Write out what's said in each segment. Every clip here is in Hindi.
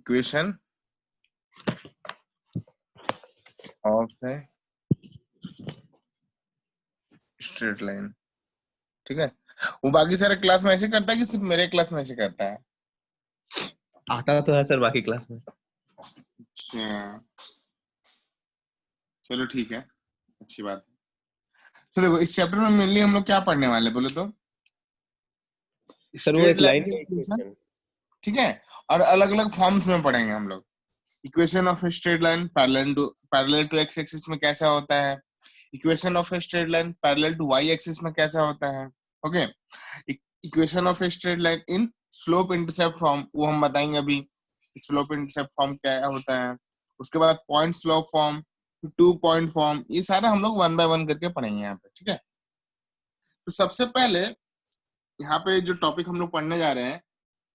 Equation of a straight line. ठीक है, वो बाकी सारे क्लास में ऐसे करता है कि सिर्फ मेरे क्लास में ऐसे करता है? आता तो है सर बाकी क्लास में। अच्छा, चलो ठीक है, अच्छी बात है। तो देखो इस चैप्टर में मेनली हम लोग क्या पढ़ने वाले बोले तो सर वो स्ट्रेट एक लाइन लाइन का इक्वेशन, इक्वेशन। ठीक है, और अलग अलग फॉर्म्स में पढ़ेंगे हम लोग। Equation of a straight line parallel to X axis में कैसा होता है, equation of a straight line parallel to Y axis में कैसा होता है। Okay, equation of a straight line in slope intercept form वो हम बताएंगे अभी, स्लोप इंटरसेप्ट फॉर्म क्या होता है। उसके बाद point slope form, 2 point form, ये सारा हम लोग 1 बाय 1 करके पढ़ेंगे यहाँ पे। ठीक है, तो सबसे पहले यहाँ पे जो टॉपिक हम लोग पढ़ने जा रहे हैं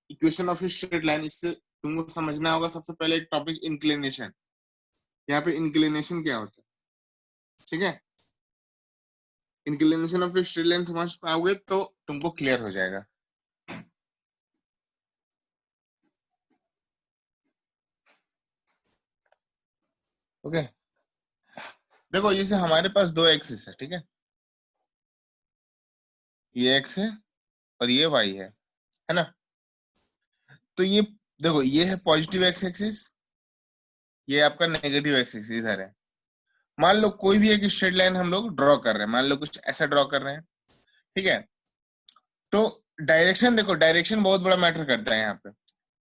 इक्वेशन ऑफ स्ट्रेट लाइन, इससे तुमको समझना होगा सबसे पहले एक टॉपिक इंक्लिनेशन। यहाँ पे इंक्लिनेशन क्या होता है, ठीक है, इंक्लिनेशन ऑफ स्ट्रेट लाइन समझ पाओगे तो तुमको क्लियर हो जाएगा। ओके, देखो जैसे हमारे पास 2 एक्सिस है, ठीक है, ये एक्स है और ये वाई है ना। तो ये देखो ये है पॉजिटिव एक्स एक्सिस, ये आपका नेगेटिव एक्स एक्सिस इधर है। मान लो कोई भी एक स्ट्रेट लाइन हम लोग ड्रॉ कर रहे हैं, मान लो कुछ ऐसा ड्रॉ कर रहे हैं, ठीक है। तो डायरेक्शन देखो, डायरेक्शन बहुत बड़ा मैटर करता है यहाँ पे।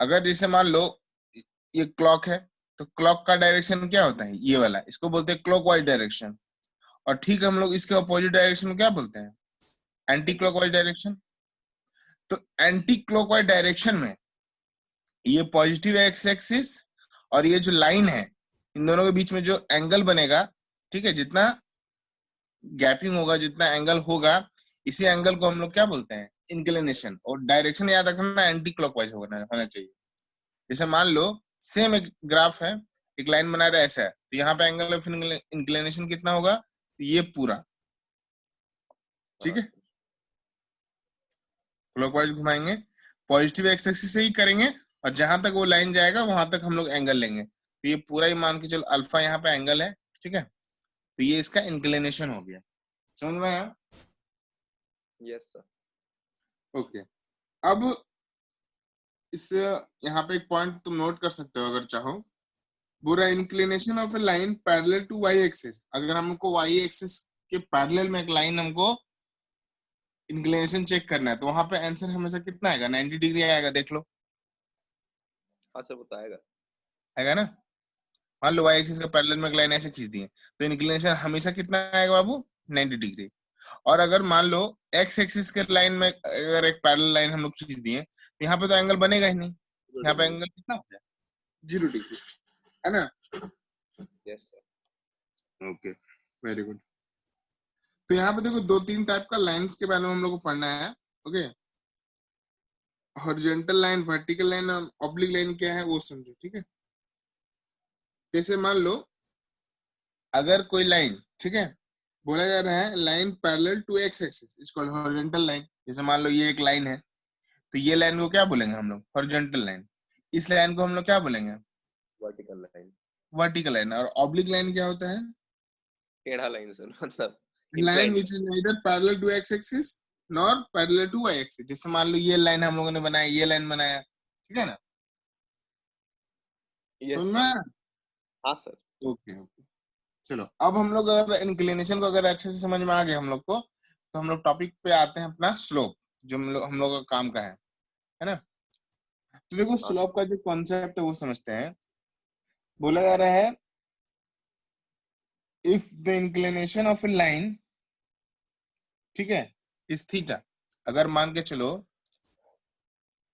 अगर जैसे मान लो ये क्लॉक है, तो क्लॉक का डायरेक्शन क्या होता है, ये वाला, इसको बोलते हैं क्लॉकवाइज डायरेक्शन। और ठीक हम लोग इसके अपोजिट डायरेक्शन को क्या बोलते हैं, एंटी क्लॉकवाइज डायरेक्शन। तो एंटी क्लॉकवाइज डायरेक्शन में ये पॉजिटिव एक्स एक्सिस और ये जो लाइन है, इन दोनों के बीच में जो एंगल बनेगा, ठीक है, जितना गैपिंग होगा, जितना एंगल होगा, इसी एंगल को हम लोग क्या बोलते हैं, इंक्लिनेशन। और डायरेक्शन याद रखना एंटी क्लॉकवाइज होना चाहिए। जैसे मान लो सेम एक ग्राफ है, एक लाइन बना रहा है ऐसा है, तो यहाँ पे एंगल ऑफ इंक्लिनेशन कितना होगा, तो ये पूरा, ठीक है, क्लॉकवाइज घुमाएंगे, पॉजिटिव एक्स एक्सिस से ही करेंगे, और जहां तक वो लाइन जाएगा वहां तक हम लोग एंगल लेंगे। तो ये पूरा ही मान के चलो अल्फा यहाँ पे एंगल है, ठीक है, तो ये इसका इंक्लिनेशन हो गया। समझ में आया? Yes sir. ओके, अब इस यहाँ पे एक पॉइंट तुम नोट कर सकते हो अगर चाहो, बुरा inclination of a line parallel to Y axis. अगर हमको वाई एक्सिस के पैरेलल में एक लाइन हमको इंक्लिनेशन चेक करना है, तो वहां पे आंसर हमेशा कितना आएगा, 90 डिग्री आएगा, देख लो। हाँ सर बताएगा। आएगा ना। मान लो वाई एक्सिस के पैरेलल में एक लाइन ऐसे खींच दी है, तो इंक्लिनेशन हमेशा कितना आएगा बाबू, 90 डिग्री। और अगर मान लो एक्स एक्सिस के लाइन में अगर एक पैरेलल लाइन हम लोग खींच दिए, तो यहाँ पे तो एंगल बनेगा ही नहीं, यहाँ पे एंगल कितना हो जाए, 0 डिग्री, है ना। Yes sir. Okay, very good. तो यहाँ पे देखो 2-3 टाइप का लाइंस के बारे में हम लोग को पढ़ना है। Okay, horizontal line, vertical line और ऑब्लिक लाइन क्या है वो समझो, ठीक है। जैसे मान लो अगर कोई लाइन, ठीक है, बोला जा रहा है line parallel to X axis is called horizontal line. जैसे मान लो ये एक लाइन है, तो ये लाइन को क्या बोलेंगे हम लोग, हॉरिजॉन्टल लाइन। इस लाइन को हम लोग क्या बोलेंगे, वर्टिकल लाइन। Vertical line. और ऑब्लिक लाइन क्या होता है, टेढ़ा लाइन सर, मतलब line incline. Which is neither parallel to X axis nor parallel to Y axis. जैसे मान लो ये लाइन हम लोगों ने बनाया, ये लाइन बनाया, ठीक है ना, यस समझ में सर। आया? हाँ सर। ओके ओके, चलो अब हम लोग अगर इंक्लिनेशन को अगर अच्छे से समझ में आ गए हम लोग को, तो हम लोग टॉपिक पे आते हैं अपना स्लोप, जो हम लोग का काम का है ना। तो देखो हाँ स्लोप का जो कॉन्सेप्ट है वो समझते हैं। बोला जा रहा है if the inclination of a line, ठीक है, इस थीटा, अगर मान के चलो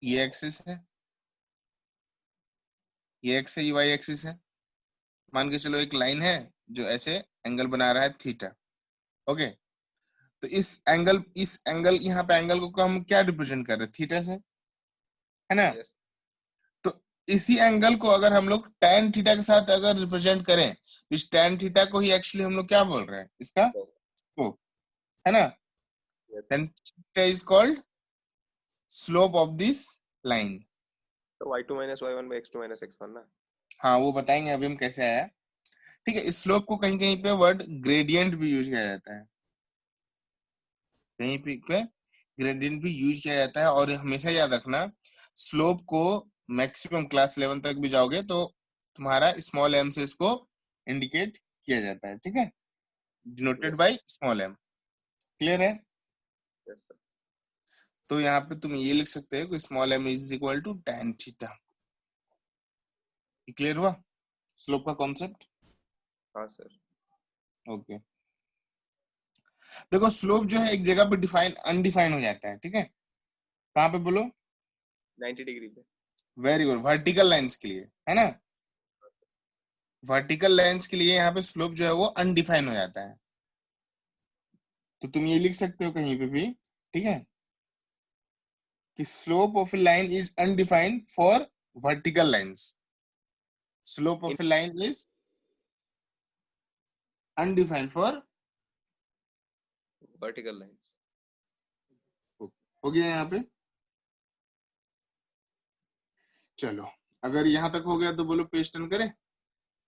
ये एक्सिस है, ये एक्स है, ये वाई एक्सिस है, मान के चलो एक लाइन है जो ऐसे एंगल बना रहा है थीटा। ओके, तो इस एंगल यहाँ पे एंगल को हम क्या रिप्रेजेंट कर रहे हैं, थीटा से, है ना। यस। तो इसी एंगल को अगर हम लोग tan थीटा के साथ अगर रिप्रेजेंट करें, तो इस tan थीटा को ही एक्चुअली हम लोग क्या बोल रहे हैं, इसका स्लोप, है ना। Yes. then theta is called slope of this line, तो y2 minus y1 by x2 minus x1 ना. हाँ वो बताएंगे अभी हम कैसे आया. ठीक है, इस स्लोप को कहीं कहीं पे वर्ड ग्रेडियंट भी यूज किया जाता है, कहीं पे ग्रेडियंट भी यूज किया जाता है. और हमेशा याद रखना, स्लोप को मैक्सिमम क्लास 11 तक भी जाओगे तो तुम्हारा स्मॉल एम से इसको इंडिकेट किया जाता है. ठीक है, denoted Yes, by small M. Clear है? yes sir. तो यहाँ पे तुम ये लिख सकते हो कि small M is equal to tan theta. Clear हुआ स्लोप का कॉन्सेप्ट? हाँ sir. ओके. देखो स्लोप जो है एक जगह पे डिफाइन अनडिफाइन हो जाता है. ठीक है, कहाँ पे बोलो? 90 डिग्री पे. वेरी गुड, वर्टिकल लाइंस के लिए है ना. वर्टिकल लाइंस के लिए यहाँ पे स्लोप जो है वो अनडिफाइन हो जाता है. तो तुम ये लिख सकते हो कहीं पे भी, ठीक है, कि slope of a line is undefined for vertical lines. Slope In of a line is undefined for. vertical lines. हो गया यहाँ पे? चलो, अगर यहाँ तक हो गया तो बोलो पेज टर्न करें.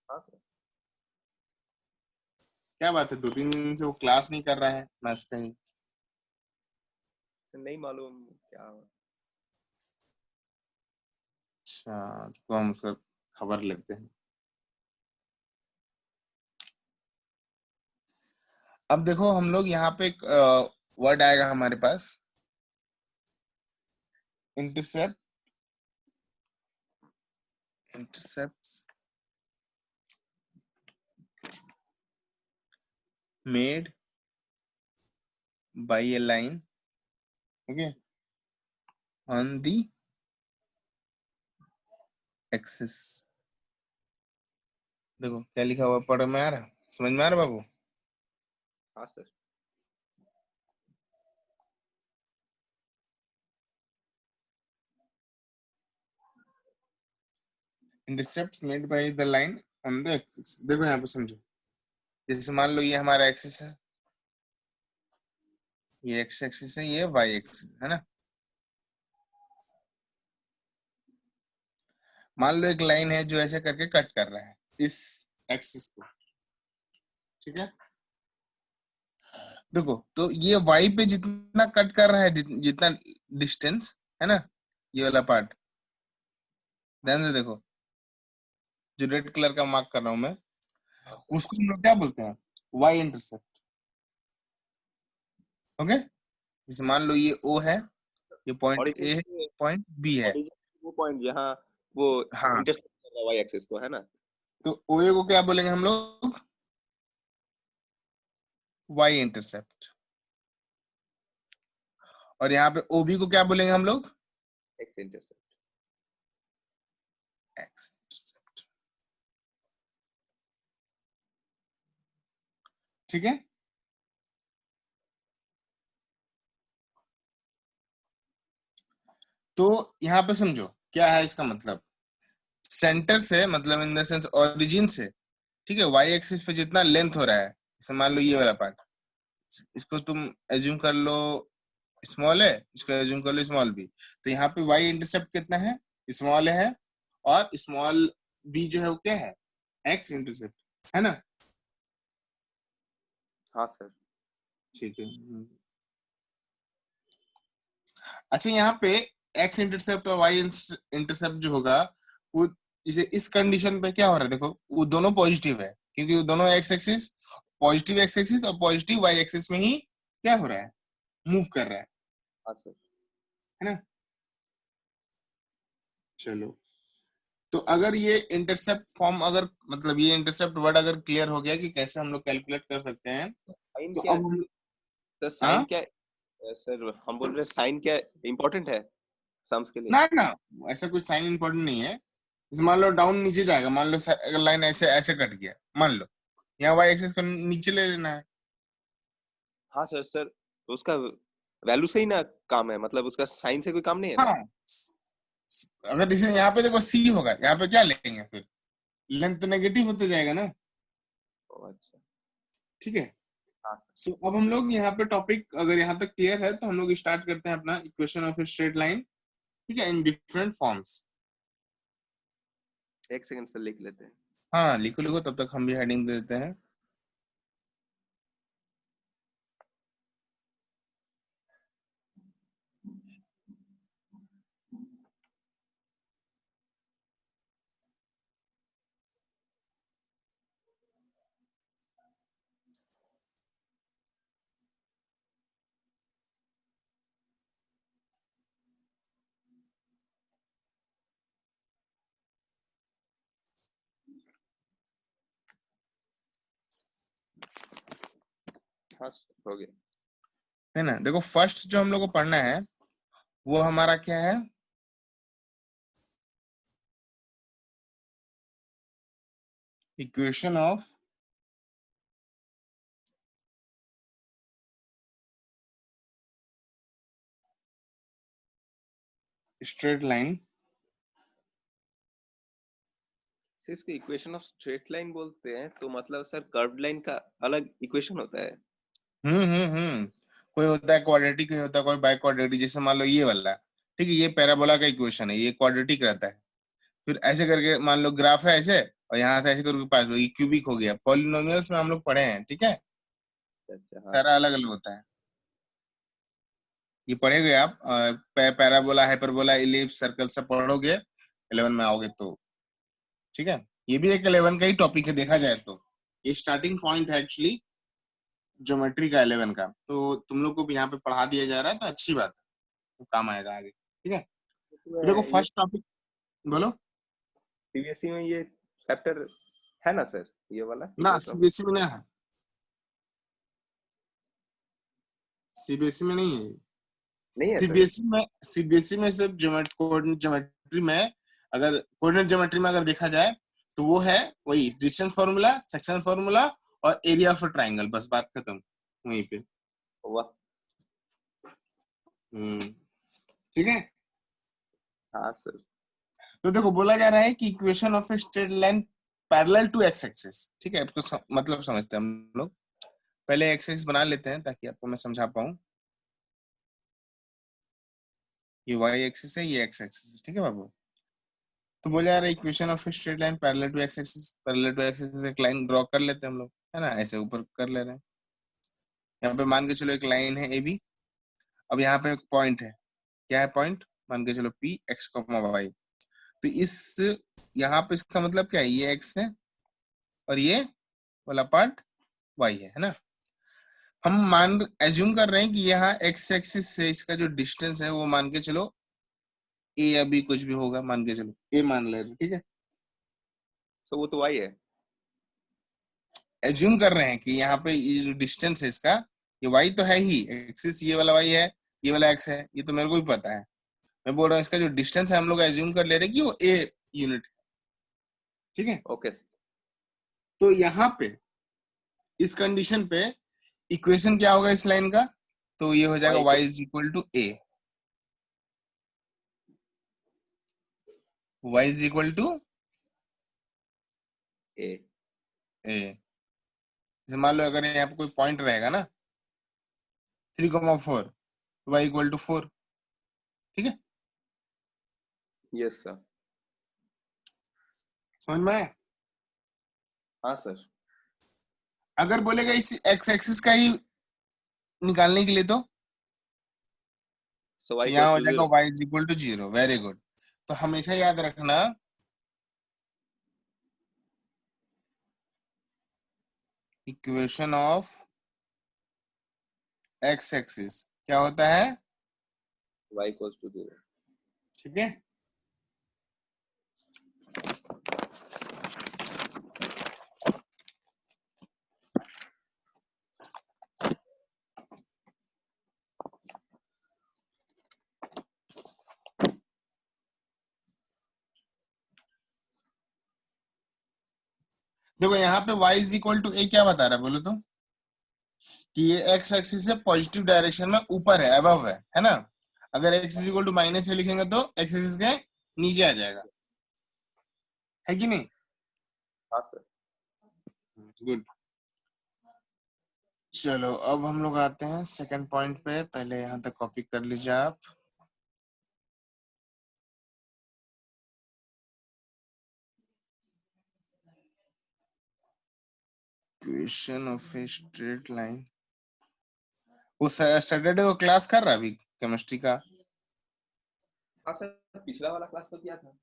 हाँ sir. क्या बात है, 2-3 दिन से वो क्लास नहीं कर रहा है मैथ्स का ही. नहीं मालूम क्या. अच्छा, तो हम उसका खबर लेते हैं. अब देखो हम लोग यहाँ पे एक वर्ड आएगा हमारे पास, intercept. Intercept made by a line, okay, on the axis. देखो क्या लिखा हुआ पढ़ में आ रहा, समझ में आ रहा बाबू? हाँ sir. Intercept made by the line on the axis. देखो यहाँ पे समझो, जैसे मान लो ये हमारा एक्सिस है, ये एक्स एक्सिस है, ये वाई एक्सिस है ना. मान लो एक लाइन है जो ऐसे करके कट कर रहा है इस एक्सिस को. ठीक है, देखो तो ये वाई पे जितना कट कर रहा है, जितना डिस्टेंस है ना, ये वाला पार्ट ध्यान से देखो, जो रेड कलर का मार्क कर रहा हूं मैं, उसको हम लोग क्या बोलते हैं? Y intercept. ओके, जैसे मान लो ये ओ है, ये पॉइंट ऑरिजिन ए है, से पॉइंट बी है. ऑरिजिन वो पॉइंट जहाँ वो हाँ, इंटरसेक्ट कर रहा है वाई एक्सिस को है ना. तो ओ ए को क्या बोलेंगे हम लोग? Y intercept. और यहाँ पे ओ बी को क्या बोलेंगे हम लोग? X intersect. X intercept. ठीक है, तो यहाँ पे समझो क्या है इसका मतलब. सेंटर से मतलब इन द सेंस ओरिजिन से, ठीक है, वाई एक्सिस पे जितना लेंथ हो रहा है, जैसे मान लो ये वाला पार्ट, इसको तुम एज्यूम कर लो स्मॉल है, इसको एज्यूम कर लो स्मॉल बी. तो यहाँ पे वाई इंटरसेप्ट कितना है? स्मॉल है. और स्मॉल बी जो है वो क्या है? एक्स इंटरसेप्ट है ना. हाँ सर. ठीक है. अच्छा, यहाँ पे एक्स इंटरसेप्ट और वाई इंटरसेप्ट जो होगा वो, इसे इस कंडीशन पे क्या हो रहा है, देखो वो दोनों पॉजिटिव है, क्योंकि वो दोनों x axis, positive x axis और पॉजिटिव वाई एक्सिस में ही क्या हो रहा है, मूव कर रहा हाँ सर. है ना. चलो, तो अगर ये इंटरसेप्ट फॉर्म, अगर मतलब ये इंटरसेप्ट वर्ड अगर क्लियर हो गया कि कैसे हम लोग कैलकुलेट कर सकते हैं, साइन तो क्या अब हम, सर? साइन हाँ क्या सर? हम बोल रहे साइन क्या इम्पोर्टेंट है सम्स के लिए. ना ना, ऐसा कुछ साइन इंपॉर्टेंट नहीं है. जैसे मान लो डाउन नीचे जाएगा, मान लो अगर लाइन ऐसे ऐसे कट गया, मान लो यहाँ वाई एक्सिस को नीचे ले लेना है. हाँ सर. सर तो उसका वैल्यू से ही ना काम है, मतलब उसका साइन से कोई काम नहीं है ना. हाँ, अगर जैसे यहाँ पे देखो सी होगा, यहाँ पे क्या लेंगे फिर? लेंथ तो नेगेटिव होते जाएगा ना. ओ, अच्छा. ठीक है, हाँ सो अब हम लोग यहाँ पे टॉपिक अगर यहाँ तक क्लियर है तो हम लोग स्टार्ट करते हैं अपना equation of a straight line. ठीक है, इन डिफरेंट फॉर्म्स. एक सेकंड से लिख लेते हैं। हाँ लिखो लिखो, तब तक हम भी हेडिंग दे देते हैं। हाँ हो गया। है ना, देखो फर्स्ट जो हम लोग को पढ़ना है वो हमारा क्या है, equation of straight line. Sir इसको इक्वेशन ऑफ स्ट्रेट लाइन बोलते हैं, तो मतलब सर कर्व्ड लाइन का अलग इक्वेशन होता है? हम्म। कोई होता है क्वाड्रेटिक, कोई होता है कोई बाई क्वाड्रेटिक। जैसे मान लो ये वाला, ठीक है, ये पैराबोला का इक्वेशन है, ये क्वाड्रेटिक रहता है। फिर ऐसे करके मान लो ग्राफ है ऐसे, और यहाँ से ऐसे करके पास ये क्यूबिक हो गया। पॉलिनोमियल्स में हम लोग पढ़े हैं, ठीक है, अच्छा हाँ सारा अलग अलग होता है। ये पढ़ेगे आप, पैराबोला, हाइपरबोला, इलिप्स, सर्कल सब पढ़ोगे 11 में आओगे तो, ठीक है। ये भी एक 11 का ही टॉपिक है देखा जाए तो, ये स्टार्टिंग पॉइंट है एक्चुअली ज्योमेट्री का 11 का। तो तुम लोग को भी यहाँ पे पढ़ा दिया जा रहा है तो अच्छी बात है, तो काम आएगा आगे, ठीक है। तो देखो ये फर्स्ट टॉपिक, बोलो। सीबीएसई में ये चैप्टर है ना सर, ये वाला ना इक्वेशन ऑफ? सीबीएसई में ना है, सीबीएसई में नहीं है। नहीं है सर? सीबीएसई में सिर्फ कोऑर्डिनेट ज्योमेट्री में, अगर कोऑर्डिनेट ज्योमेट्री में अगर देखा जाए तो वो है वही डिस्टेंस फार्मूला, सेक्शन फार्मूला और एरिया ऑफ ट्राइंगल, बस बात खत्म वहीं पे। वाह। ठीक है। हाँ सर। तो देखो बोला जा रहा है कि equation of a straight line parallel to X axis, ठीक है, इसको मतलब समझते हैं हम लोग। पहले एक्स एक्सिस बना लेते हैं ताकि आपको मैं समझा पाऊं। ये वाई एक्सिस है, ये एक्स एक्सिस है, ठीक है बाबू। तो बोला जा रहा है equation of straight line parallel to X axis, parallel to X axis एक लाइन ड्रॉ कर लेते हैं हम लोग, है ना, ऐसे ऊपर कर ले रहे हैं। यहाँ पे मान के चलो एक लाइन है ए बी। अब यहाँ पे एक पॉइंट है, क्या है पॉइंट, मान के चलो पी एक्स कॉमा वाई। तो इस यहाँ पे इसका मतलब क्या है, ये एक्स है और ये वाला पार्ट वाई है ना। हम मान एज्यूम कर रहे हैं कि यहाँ एक्स एक्सिस से इसका जो डिस्टेंस है वो मान के चलो ए या बी कुछ भी होगा, मान के चलो ए मान ले रहे हैं, ठीक है। तो वो तो वाई है। एज्यूम कर रहे हैं कि यहाँ पे ये जो डिस्टेंस है इसका, ये वाई तो है ही, एक्सिस ये वाला वाई है, ये वाला एक्स है, ये तो मेरे को भी पता है। मैं बोल रहा हूँ इसका जो डिस्टेंस है हम लोग एज्यूम कर ले रहे हैं कि वो ए यूनिट, ठीक है। ओके। तो यहाँ पे इस कंडीशन पे इक्वेशन क्या होगा इस लाइन का, तो ये हो जाएगा वाई y को is equal to a, y is equal to a. A. जैसे मान लो अगर यहाँ पे कोई पॉइंट रहेगा ना 3,4, y इक्वल टू 4, ठीक है, यस सर। समझ में आया। हाँ सर। अगर बोलेगा इस एक्स एक्सिस का ही निकालने के लिए सो तो वाई यहाँ कोस हो टू जाएगा zero. y is equal to 0, very good. तो हमेशा याद रखना इक्वेशन ऑफ एक्स एक्सिस क्या होता है, वाई कोस टू जीरो। ठीक है। देखो यहाँ पे y is equal to a क्या बता रहा है बोलो तो, कि ये एक्स एक्सिस से पॉजिटिव डायरेक्शन में ऊपर है, अबव है ना। अगर x is equal to minus a लिखेंगे तो एक्स एक्सिस के नीचे आ जाएगा, है कि नहीं। हाँ सर। गुड। चलो अब हम लोग आते हैं सेकंड पॉइंट पे, पहले यहाँ तक कॉपी कर लीजिए आप। Equation of a straight line. वो सैटरडे को क्लास कर रहा अभी केमिस्ट्री का। हाँ सर, पिछला वाला क्लास तो किया था।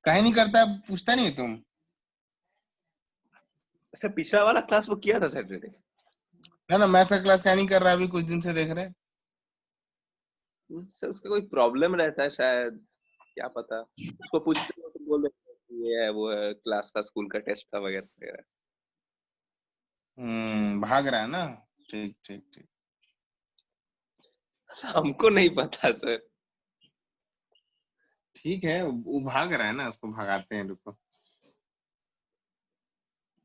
काहे नहीं करता, पूछता नहीं तुम? सर पिछला वाला क्लास वो किया था सैटरडे। ना ना, मैथ्स का क्लास काहे नहीं कर रहा अभी, कुछ दिन से देख रहे। सर उसका कोई प्रॉब्लम रहता है शायद, क्या पता। उसको पूछते हो तो बोल देते हैं कि ये है वो है, क्लास का स्कूल का टेस्ट था वगैरह वगैरह। भाग रहा है ना। ठीक ठीक ठीक। हमको नहीं पता सर। ठीक है, वो भाग रहा है ना, उसको भगाते हैं, रुको,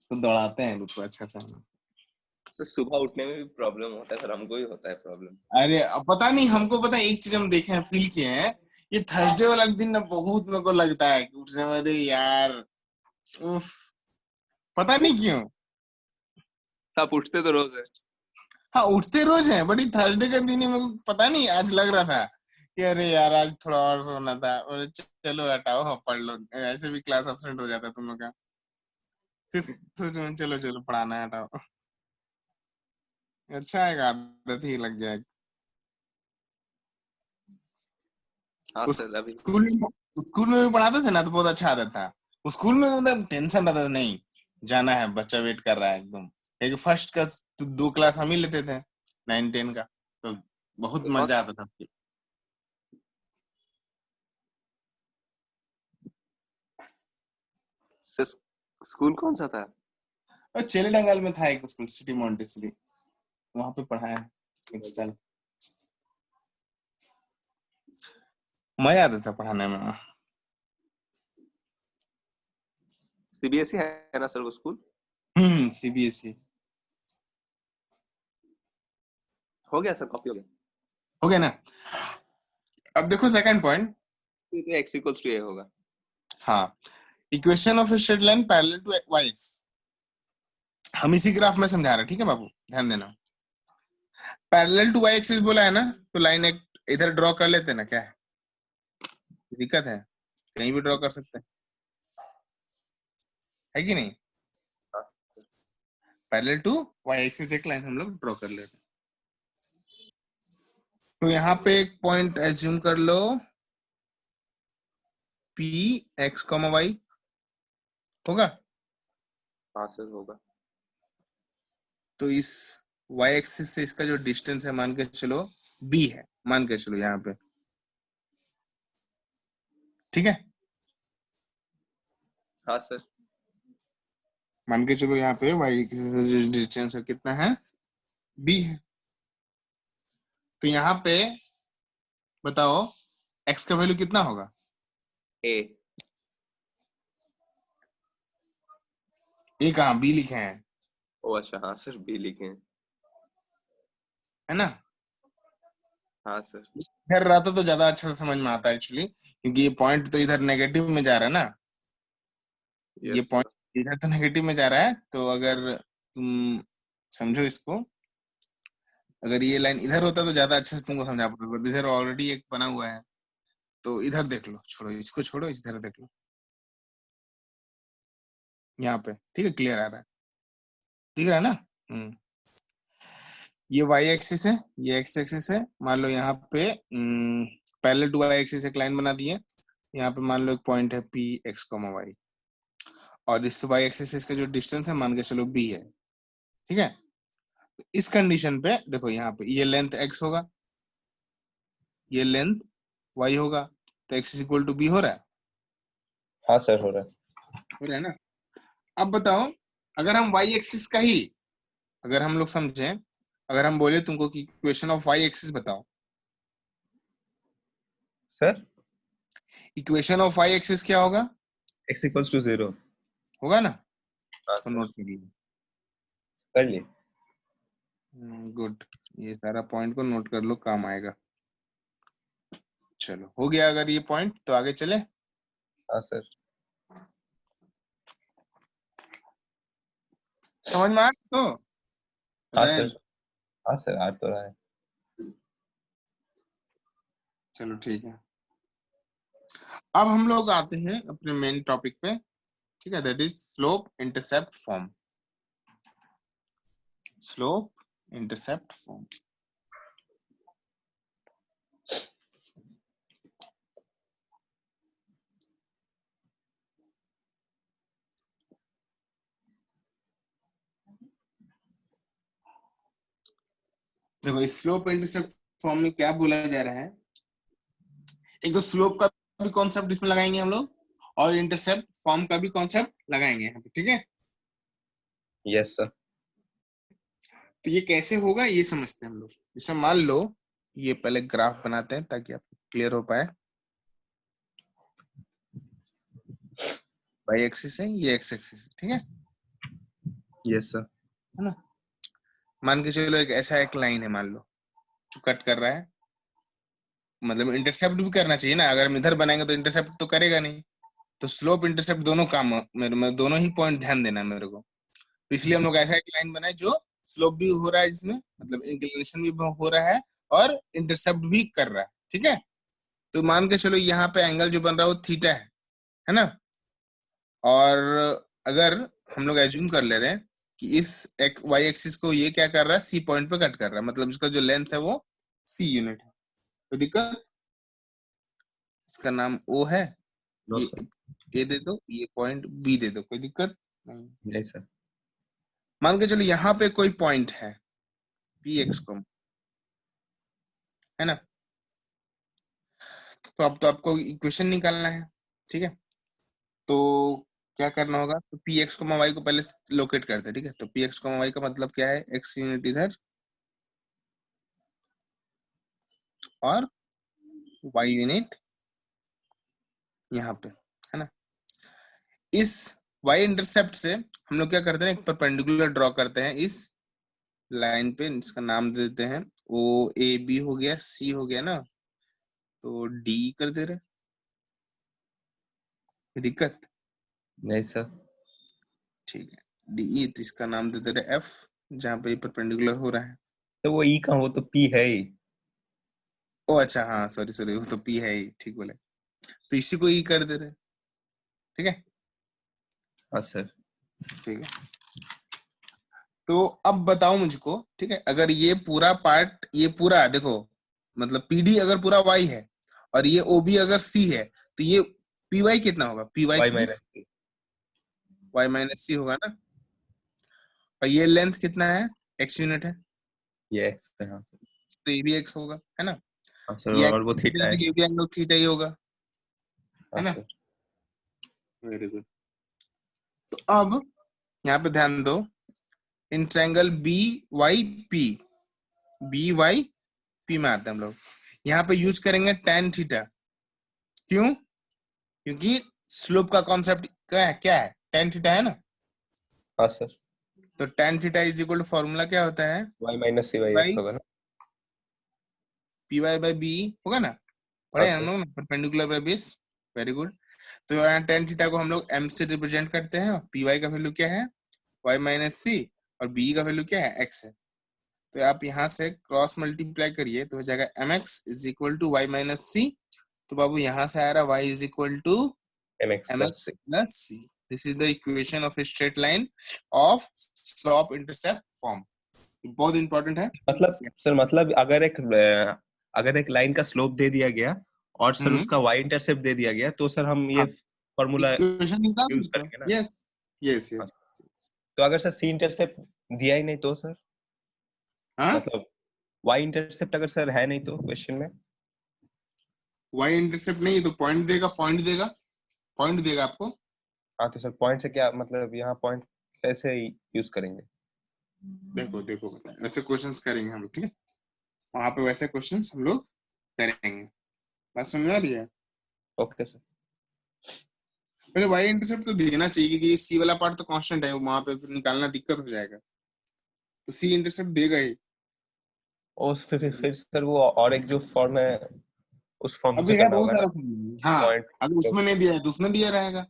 उसको दौड़ाते हैं, रुको अच्छा से। सर सुबह उठने में भी प्रॉब्लम होता है सर, हमको भी होता है प्रॉब्लम। अरे अब पता नहीं, हमको पता है, एक चीज हम देखे हैं, फील किए हैं, ये थर्सडे वाला दिन ना बहुत मेरे को लगता है कि उठने में, अरे यार, उफ, पता नहीं क्यों। आप उठते तो रोज है। हाँ उठते रोज हैं, बट ये थर्सडे का दिन ही मेरे को पता नहीं, आज लग रहा था कि अरे यार आज थोड़ा और सोना था, और चलो हटाओ, हाँ पढ़ लो, ऐसे भी क्लास एब्सेंट हो जाता है तुम लोग का, फिर सोचो चलो चलो पढ़ाना है, हटाओ। अच्छा है, आदत ही लग जाएगी। हाँ उस सर अभी। स्कूल में भी पढ़ाते थे ना तो बहुत अच्छा आदत था। उस स्कूल में मतलब टेंशन रहता था नहीं, जाना है, बच्चा वेट कर रहा है एकदम। एक फर्स्ट का तो 2 क्लास हम ही लेते थे, 9 10 का, तो बहुत हाँ मजा आता था। सर, स्कूल कौन सा था? और चेले डंगाल में था एक स्कूल, सिटी मॉन्टेसरी, वहां पे पढ़ा है 1 साल। मजा आता था पढ़ाने में। सीबीएसई है ना सर वो स्कूल? सीबीएसई। हो गया सर, कॉपी हो गया। हो गया ना। अब देखो सेकंड पॉइंट। तो x इक्वल्स टू a होगा। हाँ, equation of a straight line parallel to Y axis, हम इसी ग्राफ में समझा रहे हैं, ठीक है बाबू, ध्यान देना। पैरेलल टू वाई एक्सिस बोला है ना, तो लाइन एक इधर ड्रॉ कर लेते हैं ना, क्या है, दिक्कत है? कहीं भी ड्रॉ कर सकते हैं, है कि नहीं? हाँ sir. Parallel to Y axis एक लाइन हम लोग ड्रॉ कर लेते हैं। तो यहाँ पे एक पॉइंट एज्यूम कर लो, पी एक्स कॉमा वाई, होगा? हाँ सर होगा। तो इस वाई एक्सिस से इसका जो डिस्टेंस है मान के चलो बी है, मान के चलो यहाँ पे, ठीक है? हाँ सर। मान के चलो यहाँ पे वाई एक्सिस से जो डिस्टेंस है कितना है, बी है। तो यहाँ पे बताओ एक्स का वैल्यू कितना होगा? a। ए कहाँ, बी लिखे हैं, ओ अच्छा, हाँ सर b लिखे हैं। है ना? हाँ सर। इधर रहता तो ज्यादा अच्छा से समझ में आता है एक्चुअली, क्योंकि ये पॉइंट तो इधर नेगेटिव में जा रहा है ना, ये यस पॉइंट सर। इधर तो नेगेटिव में जा रहा है, तो अगर तुम समझो इसको, अगर ये लाइन इधर होता तो ज्यादा अच्छे से तुमको समझा पाता, बट इधर ऑलरेडी एक बना हुआ है, तो इधर देख लो, छोड़ो इसको, छोड़ो इधर देख लो, यहाँ पे, ठीक है, क्लियर आ रहा है, दिख रहा है ना? ये वाई एक्सिस है, ये एक्स एक्सिस है, मान लो यहाँ पे पैरेलल टू वाई एक्सिस एक लाइन बना दिए, यहाँ पे मान लो एक पॉइंट है पी एक्स कॉमा वाई, और इस वाई एक्सिस का जो डिस्टेंस है मान के चलो बी है, ठीक है? इस कंडीशन पे देखो, यहाँ पे ये लेंथ x होगा, ये लेंथ y होगा, तो x इक्वल टू बी हो रहा है, हाँ सर हो रहा है। हो रहा है ना? अब बताओ, अगर हम y एक्सिस का ही, अगर हम लोग समझे, अगर हम बोले तुमको कि इक्वेशन ऑफ y एक्सिस बताओ, sir equation of y axis क्या होगा? x equals to 0। होगा ना? हाँ इसको सर नोट कर लो। कर लिए। गुड, ये सारा पॉइंट को नोट कर लो, काम आएगा। चलो हो गया, अगर ये पॉइंट तो आगे चले। हाँ सर। समझ में आ रहा तो हाँ बताया? सर। हाँ सर आ तो रहा है। चलो ठीक है, अब हम लोग आते हैं अपने मेन टॉपिक पे, ठीक है, that is slope intercept form, slope intercept form. देखो स्लोप इंटरसेप्ट फॉर्म में क्या बोला जा रहा है, एक तो स्लोप का भी कॉन्सेप्ट इसमें लगाएंगे हम लोग, और इंटरसेप्ट फॉर्म का भी कॉन्सेप्ट लगाएंगे यहाँ पे, ठीक है। Yes sir. तो ये कैसे होगा ये समझते हैं हम लोग। जैसे मान लो ये पहले ग्राफ बनाते हैं ताकि आपको क्लियर हो पाए। वाई एक्सिस है, ये एक्स एक्सिस है, ठीक है। Yes sir. है ना, मान के चलो एक ऐसा एक लाइन है मान लो जो कट कर रहा है, मतलब इंटरसेप्ट भी करना चाहिए ना, अगर हम इधर बनाएंगे तो इंटरसेप्ट तो करेगा नहीं, तो स्लोप इंटरसेप्ट दोनों काम मेरे में, दोनों ही पॉइंट ध्यान देना है मेरे को। तो इसलिए हम लोग ऐसा एक लाइन बनाए जो स्लोप भी हो रहा है जिसमें, मतलब इंक्लिनेशन भी हो रहा है और इंटरसेप्ट भी कर रहा है, ठीक है। तो मान के चलो यहाँ पे एंगल जो बन रहा है वो थीटा है ना। और अगर हम लोग एज्यूम कर ले रहे हैं कि इस वाई एक्सिस को ये क्या कर रहा है, सी पॉइंट पे कट कर रहा है, मतलब इसका जो लेंथ है वो सी यूनिट है, तो दिक्कत, इसका नाम ओ है, नो ये सर। ए दे दो, ये पॉइंट बी दे दो, कोई दिक्कत नहीं। नहीं सर। मान के चलो यहाँ पे कोई पॉइंट है पी एक्स को, है ना। तो अब तो आपको इक्वेशन निकालना है, ठीक है। तो क्या करना होगा, तो पी एक्स को वाई को पहले लोकेट करते हैं, ठीक है। तो पी एक्स को वाई का मतलब क्या है, एक्स यूनिट इधर और वाई यूनिट यहाँ पे, है ना। इस वाई इंटरसेप्ट से हम लोग क्या करते हैं, एक परपेंडिकुलर ड्रॉ करते हैं इस लाइन पे, इसका नाम दे देते हैं ओ ए बी हो गया, सी हो गया ना, तो डी कर दे रहे, दिक्कत, नहीं सर। ठीक है। डी, तो इसका नाम दे दे रहे एफ, जहाँ पे परपेंडिकुलर हो रहा है। तो वो ई का, वो तो पी है ही। ओ अच्छा, हाँ सॉरी सॉरी, वो तो पी है ही, ठीक बोले। तो इसी को ई कर दे रहे, ठीक है। हाँ सर। ठीक है, तो अब बताओ मुझको, ठीक है, अगर ये पूरा पार्ट, ये पूरा देखो, मतलब पीडी अगर पूरा वाई है और ये ओबी अगर सी है, तो ये पी वाई कितना होगा, पी वाई वाई सिर्फ माइनस सी। वाई माइनस सी होगा ना। और ये लेंथ कितना है, एक्स यूनिट है, ये एक्स है, हाँ सर। तो ये भी एक्स होगा, है ना। हाँ सर, ये और वो एंगल थीटा है है। तो ये भी एंगल थीटा ही होगा, हाँ है ना। सर। Very good. तो अब यहाँ पे ध्यान दो, in triangle B Y P, B Y P में आते हैं हम लोग, यहाँ पे यूज करेंगे tan थीटा, क्यों, क्योंकि स्लोप का कॉन्सेप्ट क्या है tan थीटा, है ना। हाँ सर। तो tan theta is equal to formula क्या होता है, Y minus C by by X होगा ना। पी वाई बाई बी होगा ना, हाँ पढ़े हम सर। लोग ना, perpendicular by base. Very good. तो यहाँ tan थीटा को हम लोग m से रिप्रेजेंट करते हैं, पी वाई का वैल्यू क्या है, y माइनस सी, और b का वैल्यू क्या है, x है। तो आप यहाँ से क्रॉस मल्टीप्लाई करिए तो हो जाएगा mx is equal to y minus c, तो बाबू यहाँ से आ रहा y is equal to m x plus mx c. plus c. This is the equation of a straight line of slope intercept form. बहुत इंपॉर्टेंट है। मतलब सर, मतलब अगर एक लाइन का स्लोप दे दिया गया और सर उसका वाई इंटरसेप्ट दे दिया गया, तो सर हम ये हाँ, फॉर्मूला इक्वेशन निकाल यूज सकते हो, करेंगे ना। यस यस हाँ। यस। तो अगर सर सी इंटरसेप्ट दिया ही नहीं तो सर, हाँ, मतलब वाई इंटरसेप्ट अगर सर है नहीं तो क्वेश्चन में। वाई इंटरसेप्ट नहीं तो पॉइंट देगा, पॉइंट देगा आपको। हाँ, तो सर पॉइंट से क्या मतलब, यहाँ पॉइंट कैसे यूज करेंगे। देखो देखो वैसे क्वेश्चंस करेंगे हम लोग, ठीक है, वहां पे वैसे क्वेश्चंस हम लोग करेंगे, बात समझ में आ रही है। Okay sir. वैसे वाई इंटरसेप्ट तो देना चाहिए क्योंकि सी वाला पार्ट तो कांस्टेंट है, वहां पे फिर निकालना दिक्कत हो जाएगा, तो सी इंटरसेप्ट देगा ही। और फिर सर वो और एक जो फॉर्म है, उस फॉर्म अभी से है करना बहुत होगा ना। सारा फॉर्मूला, हाँ, पॉइंट, अगर उसमें नहीं दिया है तो उसमें दिया रहेगा।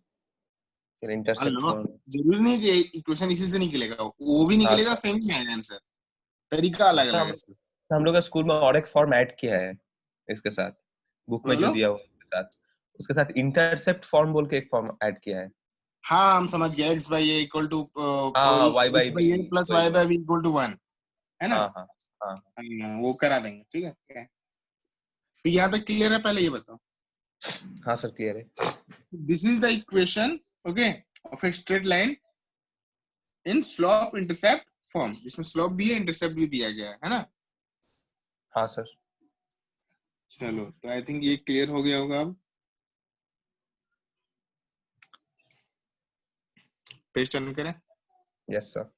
फिर मान इंटरसेप्ट लो, फॉर्म। जरूरी नहीं कि इक्वेशन इसी से निकलेगा, वो भी हाँ निकलेगा, सर। सेम ही आएगा आंसर, तरीका अलग अच्छा, अलग है सर। हम लोग का स्कूल में और एक फॉर्म ऐड किया है इसके साथ, बुक में जो बोलो, दिया हुआ है उसके साथ इंटरसेप्ट फॉर्म बोल के एक फॉर्म ऐड किया है। हाँ हम समझ गए, x by A equal to हाँ y by x b by A plus वही y वही बाई बी इक्वल टू 1, है ना? हाँ हाँ हाँ वो करा देंगे, ठीक है। तो यहाँ तक क्लियर है? पहले ये बताओ, हाँ सर क्लियर है। This is the equation, okay, of a straight line in slope intercept form, जिसमें स्लोप भी है, इंटरसेप्ट भी दिया गया है ना? हाँ सर। चलो, तो आई थिंक ये क्लियर हो गया होगा। अब पेज टर्न करें। Yes sir.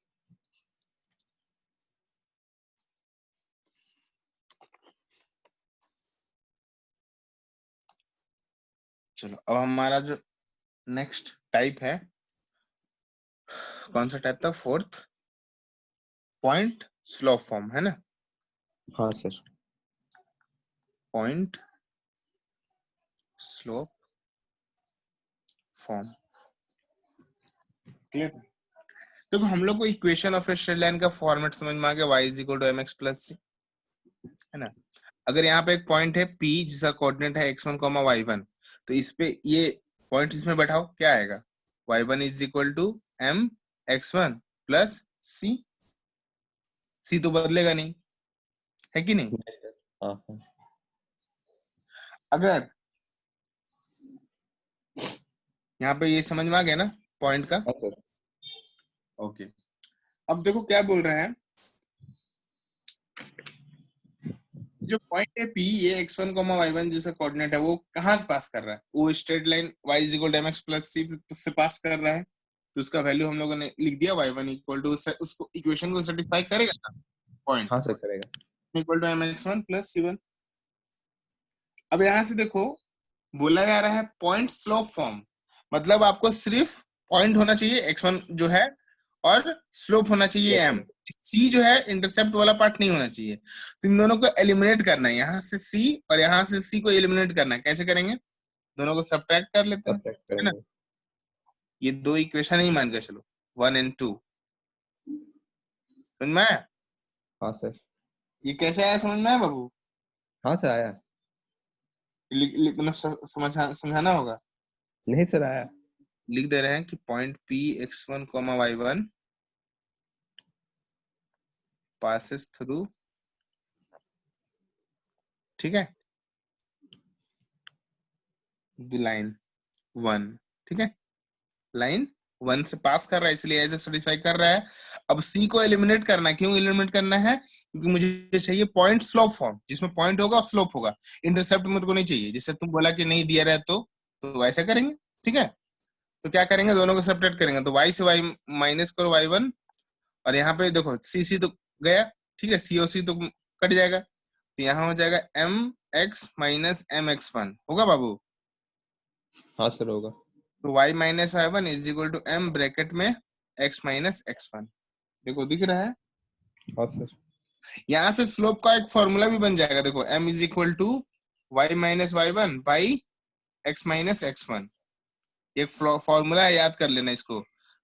चलो, अब हमारा जो नेक्स्ट टाइप है, कौन सा टाइप था? फोर्थ, पॉइंट स्लोप फॉर्म, है ना? हाँ sir. Point slope form, clear? देखो हम लोग को equation of a straight line का फॉर्मेट समझ में आ गया, y is equal to mx plus c, है ना? अगर यहाँ पे एक पॉइंट है P जिसका कोऑर्डिनेट है x1, y1, तो इस पे ये पॉइंट इसमें बैठाओ, क्या आएगा? y1 is equal to m x1 plus c तो बदलेगा नहीं, है कि नहीं? हाँ हाँ अगर यहाँ पे ये समझ में आ गया ना पॉइंट का? हाँ सर। ओके, अब देखो क्या बोल रहे हैं, जो पॉइंट है P, ये x1, y1 जैसा कोऑर्डिनेट है, वो कहाँ से पास कर रहा है? वो straight line y is equal to mx plus c से पास कर रहा है, तो उसका वैल्यू हम लोगों ने लिख दिया, y1 इक्वल टू, उसको इक्वेशन को सेटिस्फाई करेगा ना पॉइंट, हाँ सर करेगा। Equal to mx1 plus c1। अब यहाँ से देखो, बोला जा रहा है पॉइंट स्लोप फॉर्म, मतलब आपको सिर्फ पॉइंट होना चाहिए x1 जो है, और स्लोप होना चाहिए m, c जो है इंटरसेप्ट वाला पार्ट नहीं होना चाहिए। तो इन दोनों को एलिमिनेट करना है, यहाँ से c और यहाँ से c को एलिमिनेट करना है। कैसे करेंगे? दोनों को सब्ट्रैक्ट कर लेते हैं, सब्ट्रैक्ट है ना? करेंगे। ये दो इक्वेशन ही मान के चलो, 1 और 2, समझ में आया? हाँ सर। ये कैसे आया, समझ में आया बाबू? हाँ सर आया। मतलब समझाना होगा। नहीं सर आया। लिख दे रहे हैं कि point P x1, y1 passes through, ठीक है, द लाइन 1, ठीक है, लाइन 1 से पास कर रहा है, इसलिए ऐसे सेटिस्फाई कर रहा है। अब C को एलिमिनेट करना है। क्यों एलिमिनेट करना है? क्योंकि मुझे चाहिए पॉइंट स्लोप फॉर्म, जिसमें पॉइंट होगा और स्लोप होगा, इंटरसेप्ट मुझे को नहीं चाहिए। जिससे तुम बोला कि नहीं दिया रहा तो ऐसा करेंगे, ठीक है? तो क्या करेंगे, दोनों को सेपरेट करेंगे, तो y से y माइनस करो y1, और यहाँ पे देखो c तो गया, ठीक है, c और c तो कट जाएगा, तो यहाँ हो जाएगा mx माइनस mx1, होगा बाबू? हाँ सर होगा। तो y minus y1 is equal to m bracket में x माइनस x1, देखो दिख रहा है? हाँ सर। यहाँ से स्लोप का एक फॉर्मूला भी बन जाएगा, देखो m is equal to y minus y1 by x minus x1, एक फॉर्मूला है, याद कर लेना इसको।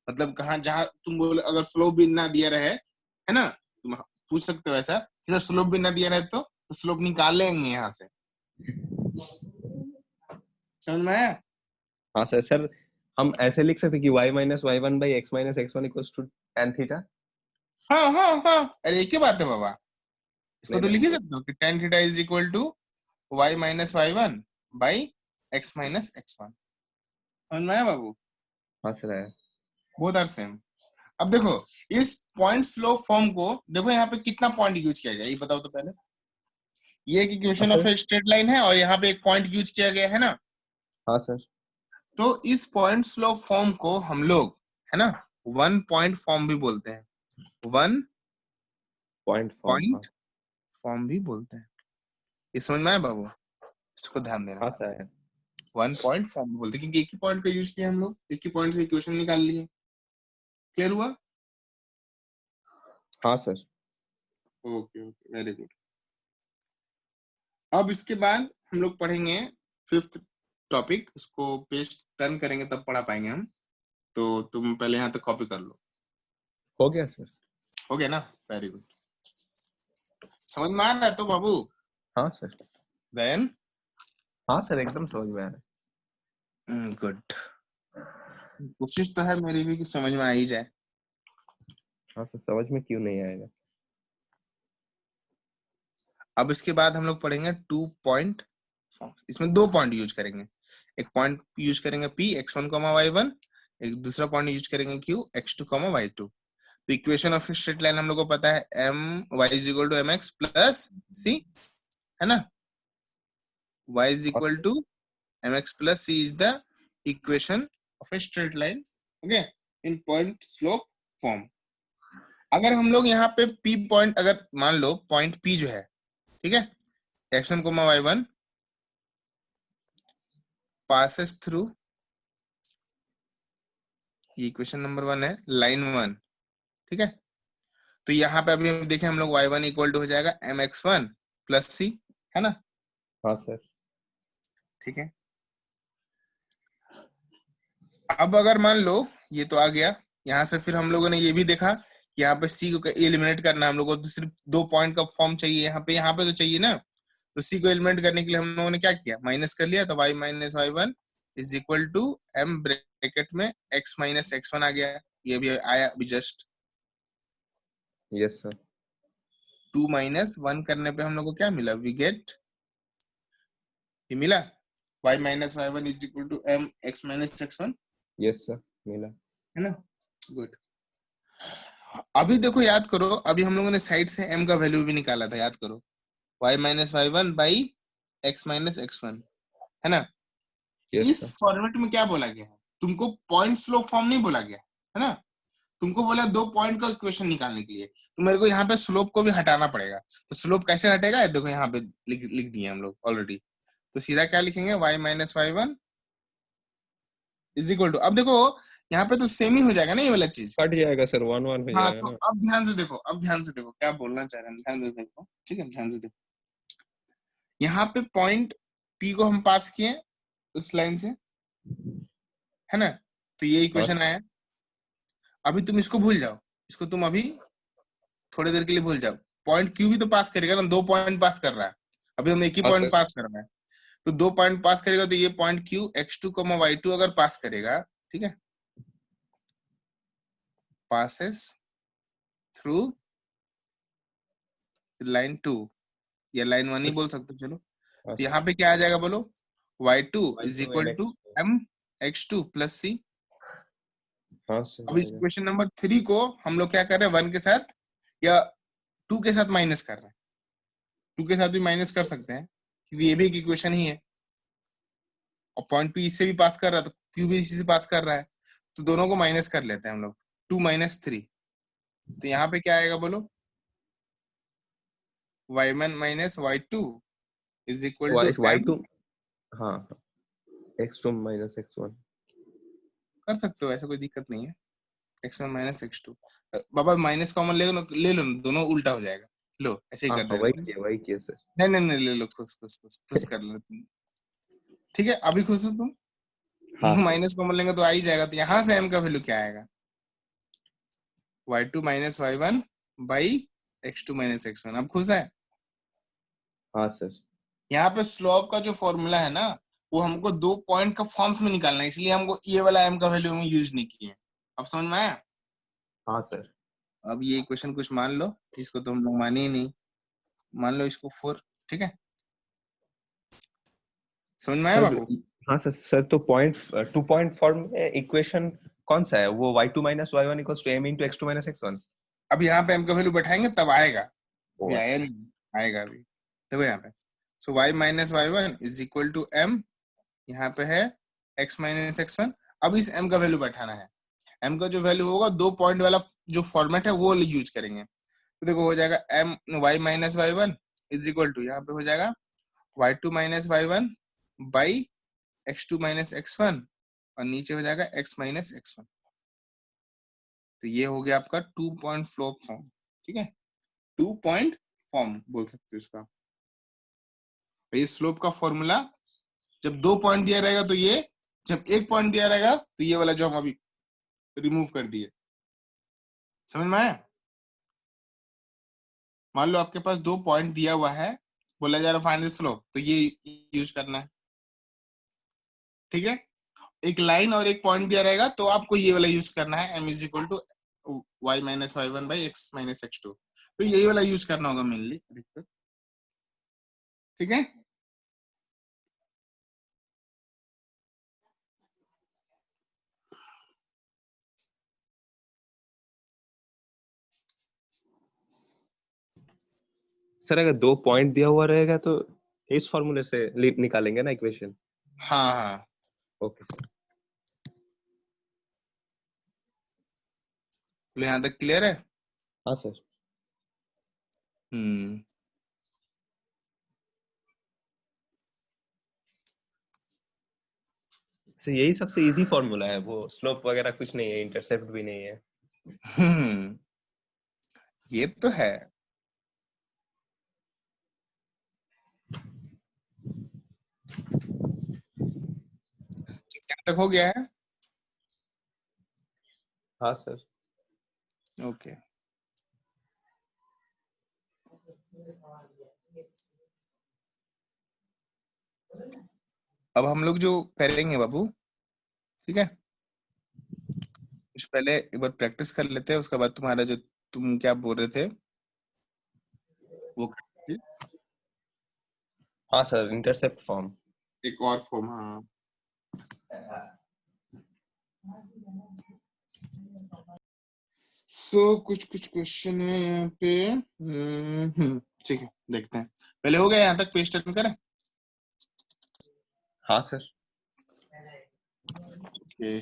मतलब कहाँ, जहां तुम बोले अगर स्लोप भी ना दिया रहे, है ना, तुम पूछ सकते हो ऐसा, कि स्लोप भी ना दिया रहे तो स्लोप निकाल लेंगे यहाँ से, समझ में आया? हाँ सर। सर हम ऐसे लिख सकते कि y minus Y one by X minus X one equals to tan theta. हाँ हाँ हाँ, अरे एक ही बात है बाबा, इसको नहीं तो नहीं लिख ही वो। सकते हो कि tan theta is equal to y minus y1 by x minus x1, समझ में आया बाबू? हाँ सर आया। Both are same. अब देखो, इस पॉइंट स्लोप फॉर्म को देखो, यहाँ पे कितना पॉइंट यूज किया गया, ये बताओ तो पहले। ये एक हाँ equation of sir. A straight line है, और यहाँ पे एक पॉइंट यूज किया गया है ना? हाँ सर। तो इस पॉइंट स्लोप फॉर्म को हम लोग, है ना, वन पॉइंट फॉर्म भी बोलते हैं, वन पॉइंट फॉर्म हाँ। पॉइंट फॉर्म भी बोलते हैं। ये समझ में आया बाबू? इसको ध्यान देना, हाँ सर आया। वन पॉइंट फॉर्म भी बोलते हैं, क्योंकि एक ही पॉइंट का यूज किया हम लोग, एक ही पॉइंट से इक्वेशन निकाल लिए। क्लियर हुआ? हाँ sir. Okay okay, very good. अब इसके बाद हम लोग पढ़ेंगे फिफ्थ टॉपिक, इसको पेज टर्न करेंगे तब पढ़ा पाएंगे हम। तो तुम पहले यहाँ तक कॉपी कर लो। हो गया सर। हो गया ना? Very good. समझ में आ रहा है तो बाबू? हाँ सर। देन हाँ सर एकदम समझ में आ रहा है। गुड। कोशिश तो है मेरी भी कि समझ में आ ही जाए। हाँ सर, समझ में क्यों नहीं आएगा। अब इसके बाद हम लोग पढ़ेंगे 2 पॉइंट फॉर्म्स। इसमें 2 पॉइंट यूज करेंगे। एक पॉइंट यूज करेंगे P x1, y1, एक दूसरा पॉइंट यूज करेंगे Q x2, y2। तो इक्वेशन ऑफ स्ट्रेट लाइन हम लोग को पता है y is equal to mx plus c, है ना। y is equal to mx plus c is the equation of a straight line, okay, in point slope form. अगर हम लोग यहाँ पे P पॉइंट, अगर मान लो पॉइंट P जो है, ठीक है, x1, y1 passes through, ये इक्वेशन नंबर 1 है, लाइन 1, ठीक है। तो यहाँ पे अभी हम देखें हम लोग y1 इक्वल टू हो जाएगा mx1 प्लस c, है ना। हाँ सर। ठीक है, अब अगर मान लो ये तो आ गया, यहाँ से फिर हम लोगों ने ये भी देखा कि यहाँ पे c को एलिमिनेट करना है हम लोगों को, तो सिर्फ 2 पॉइंट का फॉर्म चाहिए यहाँ पे तो चाहिए ना। तो c को एलिमिनेट करने के लिए हम लोगों ने क्या किया, माइनस कर लिया, तो y minus y1 is equal to m bracket में x माइनस x1 आ गया। ये भी आया अभी जस्ट। Yes sir. 2 माइनस 1 करने पे हम लोग को क्या मिला, वी गेट, ये मिला y minus y1 is equal to m x minus x1, yes sir, मिला। है ना। गुड। अभी देखो याद करो, अभी हम लोगों ने साइड से m का वैल्यू भी निकाला था, याद करो, y minus y1 by x minus x1, है ना। यस इस सर। फॉर्मेट में क्या बोला गया है, तुमको पॉइंट स्लोप फॉर्म नहीं बोला गया, है ना। तुमको बोला 2 पॉइंट का इक्वेशन निकालने के लिए, तो मेरे को यहाँ पे स्लोप को भी हटाना पड़ेगा। तो स्लोप कैसे हटेगा, देखो यहाँ पे लिख दिए हम लोग ऑलरेडी। तो सीधा क्या लिखेंगे, y minus y1 is equal to, अब देखो यहाँ पे तो सेम ही हो जाएगा ना ये वाला चीज। कट जाएगा सर, 1 1 हो हाँ, जाएगा तो ना। अब ध्यान से देखो, अब ध्यान से देखो क्या बोलना चाह रहे हैं, ध्यान से देखो, ठीक है, ध्यान से देखो। यहाँ पे पॉइंट P को हम पास किए उस लाइन से, है ना। तो ये इक्वेशन आया। अभी तुम इसको भूल जाओ, इसको तुम अभी थोड़ी देर के लिए भूल जाओ। पॉइंट Q भी तो पास करेगा ना, 2 पॉइंट पास कर रहा है, अभी हम एक ही हाँ पॉइंट सर। पास कर रहे हैं। तो 2 पॉइंट पास करेगा, तो ये पॉइंट Q x2, y2 अगर पास करेगा, ठीक है, passes through लाइन 2 या लाइन 1 ही बोल सकते हो, चलो। हाँ तो सर। यहाँ पे क्या आ जाएगा बोलो, y2 is y2 equal and to x2। m x2 plus c। हाँ सर, अब इस आएगा। क्वेश्चन नंबर 3 को हम लोग क्या कर रहे हैं, 1 के साथ या 2 के साथ माइनस कर रहे हैं। 2 के साथ भी माइनस कर सकते हैं क्योंकि ये भी एक इक्वेशन ही है, और पॉइंट P इससे भी पास कर रहा है, तो Q भी इसी से पास कर रहा है, तो दोनों को माइनस कर लेते हैं हम लोग, 2 माइनस 3। तो यहाँ पे क्या आएगा बोलो, y1 minus y2 is equal to m, y2। हाँ हाँ, x2 माइनस x1। कर सकते हो, ऐसा कोई दिक्कत नहीं है, x1 माइनस x2। बाबा माइनस कॉमन ले लो ना, दोनों उल्टा हो जाएगा, लो ऐसे ही हाँ कर हाँ, देना। वही किया सर। नहीं नहीं नहीं, ले लो, खुश खुश खुश खुश कर लो तुम, ठीक है, अभी खुश हो तुम। हाँ दोनों सर। माइनस कॉमन लेंगे तो आ ही जाएगा, तो यहाँ से m का वैल्यू क्या आएगा, y2 माइनस y1 by x2 minus x1। अब खुश है। हाँ सर। यहाँ पे स्लोप का जो फॉर्मूला है ना, वो हमको 2 पॉइंट का फॉर्म्स में निकालना है, इसलिए हमको ये वाला m का वैल्यू हम यूज नहीं किए। अब समझ में आया। हाँ सर। अब ये इक्वेशन कुछ मान लो, इसको तो हम लोग माने ही नहीं, मान लो इसको 4, ठीक है, समझ में आया सर। बाबू। हाँ सर। सर तो पॉइंट 2 पॉइंट फॉर्म में इक्वेशन कौन सा है वो, y2 माइनस y1 equals to m into x2 minus x1। अब यहाँ पे m का वैल्यू बैठाएंगे तब आएगा, अभी ओ आया अच्छा। नहीं, आएगा अभी। देखो यहाँ पे, so y minus y1 is equal to m, यहाँ पे है x माइनस x1। अब इस m का वैल्यू बैठाना है, m का जो वैल्यू होगा 2 पॉइंट वाला जो फॉर्मेट है वो यूज करेंगे। तो देखो हो जाएगा m y minus y1 is equal to, यहाँ पे हो जाएगा y2 माइनस y1 by x2 minus x1, और नीचे हो जाएगा x माइनस x1। तो ये हो गया आपका 2 पॉइंट स्लोप फॉर्म, ठीक है, 2 पॉइंट फॉर्म बोल सकते हो इसका। ये स्लोप का फॉर्मूला, जब 2 पॉइंट दिया रहेगा तो ये, जब 1 पॉइंट दिया रहेगा तो ये वाला जो हम अभी रिमूव कर दिए। समझ में आया। मान लो आपके पास 2 पॉइंट दिया हुआ है, बोला जा रहा फाइंड द स्लोप, तो ये यूज करना है, ठीक है। एक लाइन और एक पॉइंट दिया रहेगा तो आपको ये वाला यूज करना है, m is equal to y minus Y one by X minus X two, तो यही वाला यूज करना होगा मेनली अधिकतर, ठीक है। सर अगर 2 पॉइंट दिया हुआ रहेगा तो इस फॉर्मूले से निकालेंगे ना इक्वेशन। हाँ हाँ, ओके सर। तो यहाँ तक क्लियर है। हाँ सर। हम्म, सर यही सबसे इजी फॉर्मूला है, वो स्लोप वगैरह कुछ नहीं है, इंटरसेप्ट भी नहीं है। हम्म, ये तो है। क्या तक हो गया है? हाँ सर। ओके, अब हम लोग जो करेंगे बाबू, ठीक है, कुछ पहले एक बार प्रैक्टिस कर लेते हैं, उसके बाद तुम्हारा जो तुम क्या बोल रहे थे वो करेंगे। हाँ सर, इंटरसेप्ट फॉर्म। एक और फॉर्म, हाँ। तो कुछ कुछ क्वेश्चन है यहाँ पे, ठीक है, देखते हैं। पहले हो गया यहाँ तक, पेज टर्न करें। हाँ सर। ओके,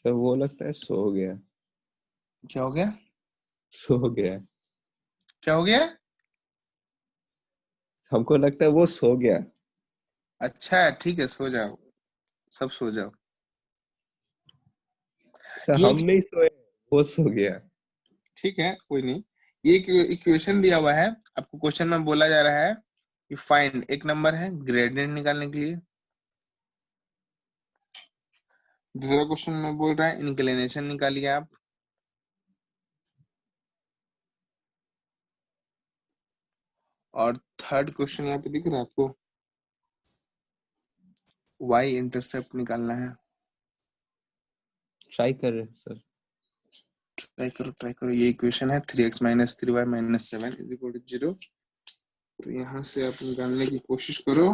सर वो लगता है सो गया। क्या हो गया? सो गया। क्या हो गया? हमको लगता है वो सो गया। अच्छा ठीक है, सो जाओ, सब सो जाओ। सर ये हम नहीं सोए, वो सो गया। ठीक है, कोई नहीं। ये इक्वेशन दिया हुआ है आपको, क्वेश्चन में बोला जा रहा है कि फाइंड, एक नंबर है ग्रेडियंट निकालने के लिए, दूसरा क्वेश्चन में बोल रहा है इंक्लिनेशन निकालिए आप, और थर्ड क्वेश्चन यहाँ पे दिख रहा है आपको, वाई इंटरसेप्ट निकालना है। ट्राई कर रहे हैं सर। ट्राई करो ट्राई करो, ये इक्वेशन है 3x minus 3y minus 7 is equal to 0। तो यहाँ से आप निकालने की कोशिश करो।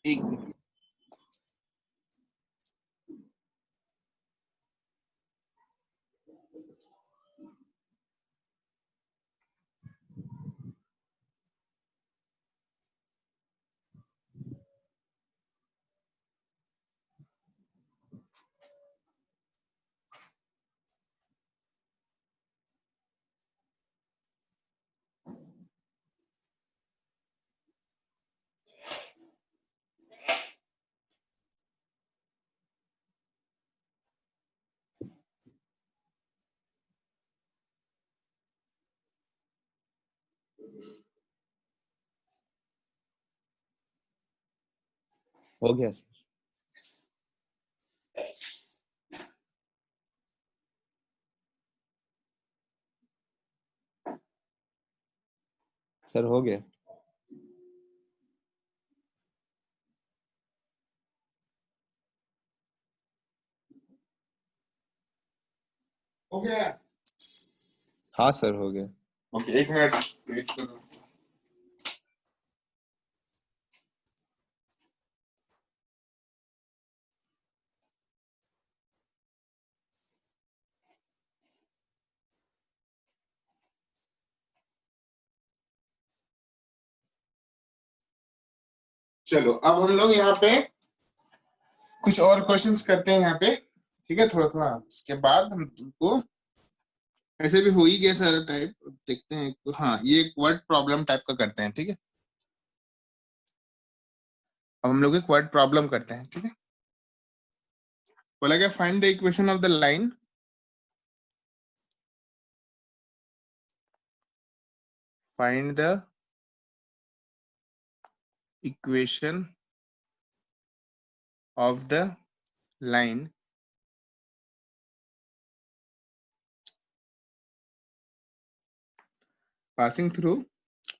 एक हो गया सर। सर हो गया। हो गया। हाँ सर हो गया। ओके, एक मिनट वेट करो। चलो अब हम लोग यहाँ पे कुछ और क्वेश्चंस करते हैं यहाँ पे, ठीक है, थोड़ा थोड़ा, इसके बाद हम तुमको, ऐसे भी हो ही गया सारा टाइप, देखते हैं। हाँ, ये एक वर्ड प्रॉब्लम टाइप का करते हैं, ठीक है। अब हम लोग एक वर्ड प्रॉब्लम करते हैं, ठीक है। बोला गया find the equation of the line, find the equation of the line passing through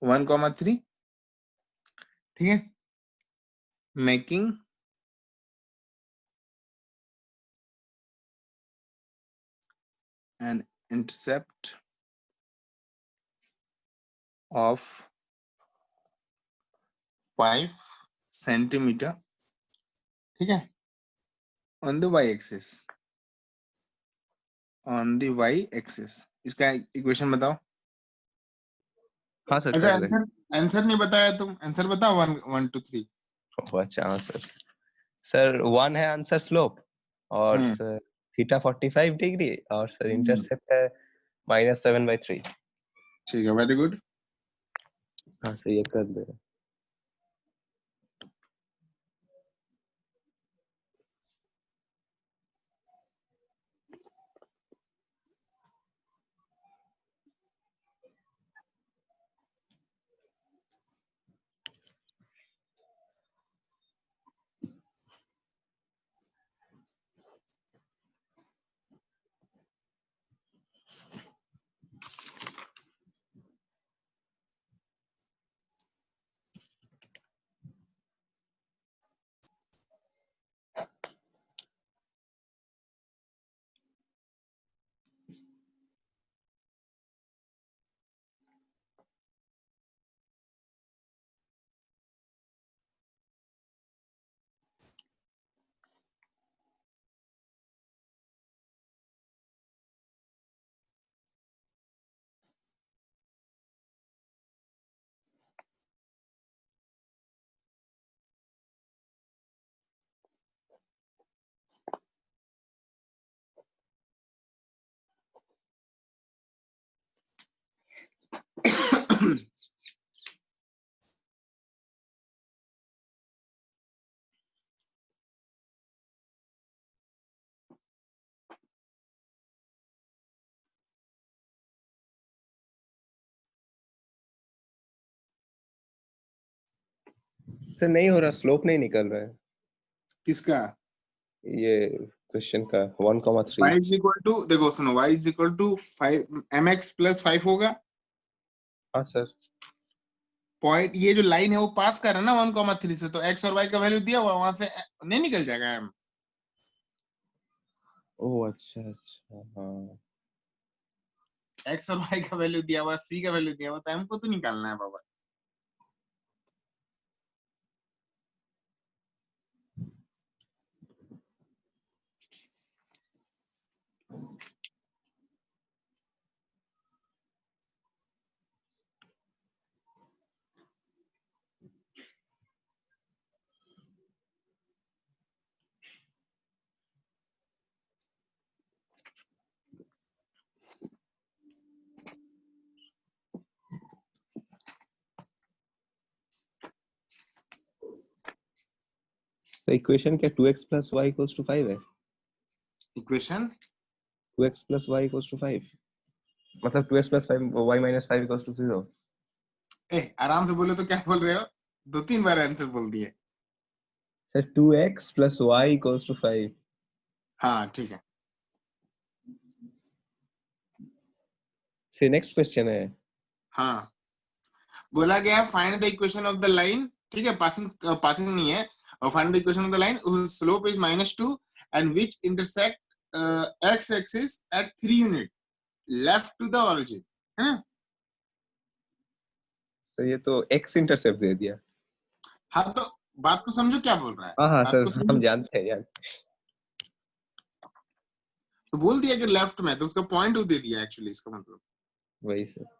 1,3, ठीक है, making an intercept of 5 centimetre, ठीक है, on the Y axis, on the Y axis. इसका इक्वेशन बताओ। हाँ सर अच्छा, कर दे। आंसर नहीं बताया तुम, आंसर बताओ 1 1 2 3। ओह, अच्छा हाँ सर। सर 1 है आंसर स्लोप, और हम्म सर थीटा 45 डिग्री, और सर इंटरसेप्ट है -7/3। ठीक है, वेरी गुड। हाँ सर ये कर दे। सर नहीं हो रहा, स्लोप नहीं निकल रहा है किसका? ये क्वेश्चन का 1,3। y इज इक्वल टू, देखो सुनो, y is equal to 5 mx plus 5 होगा। हाँ सर। पॉइंट, ये जो लाइन है वो पास कर रहा है ना 1,3 से, तो x और y का वैल्यू दिया हुआ, वहां से नहीं निकल जाएगा m। ओह अच्छा अच्छा, हाँ। x और y का वैल्यू दिया हुआ, c का वैल्यू दिया हुआ, तो m को तो निकालना है बाबा। तो इक्वेशन क्या 2x plus y equals to 5 है? Equation 2x plus y equals to 5, मतलब 2x plus 5 y minus 5 equals to 0। आराम से बोले तो क्या बोल रहे हो, 2-3 बार आंसर बोल दिए। Sir 2x plus y equals to 5। हाँ ठीक है। से नेक्स्ट क्वेश्चन है। हाँ, बोला गया find the equation of the line, ठीक है, पासिंग पासिंग नहीं है, और find the equation of the line slope is -2 and which intersect x axis at 3 unit left to the origin, है ना। सर ये तो x इंटरसेप्ट दे दिया। हाँ तो बात को समझो क्या बोल रहा है, हाँ हाँ बात सर, को हम समझो। जानते हैं यार। तो बोल दिया कि लेफ्ट में, तो उसका पॉइंट दे दिया एक्चुअली, इसका मतलब। वही सर।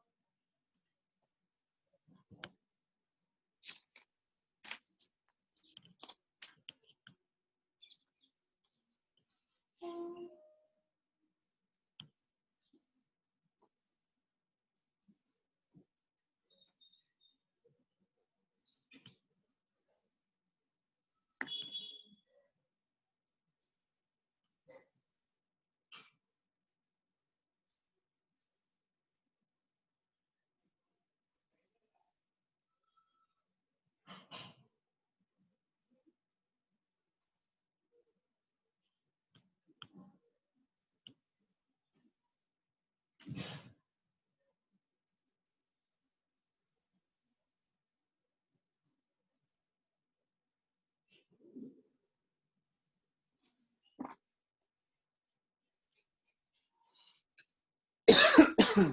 ये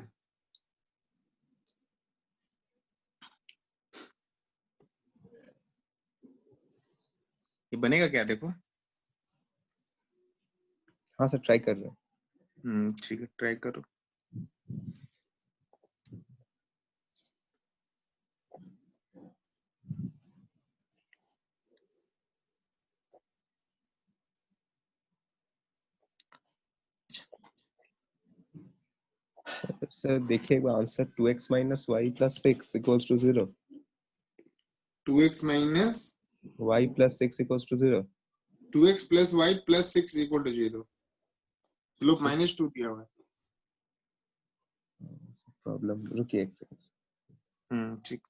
बनेगा क्या देखो। हाँ सर ट्राई कर रहे हैं। ठीक है ट्राई करो। सर देखिए answer 2x minus y plus 6 equals to 0. 2x minus y plus 6 equals to 0. 2x plus y plus 6 equal to 0। Slope -2 दिया हुआ है। प्रॉब्लम रुकिए एक सेकंड। ठीक।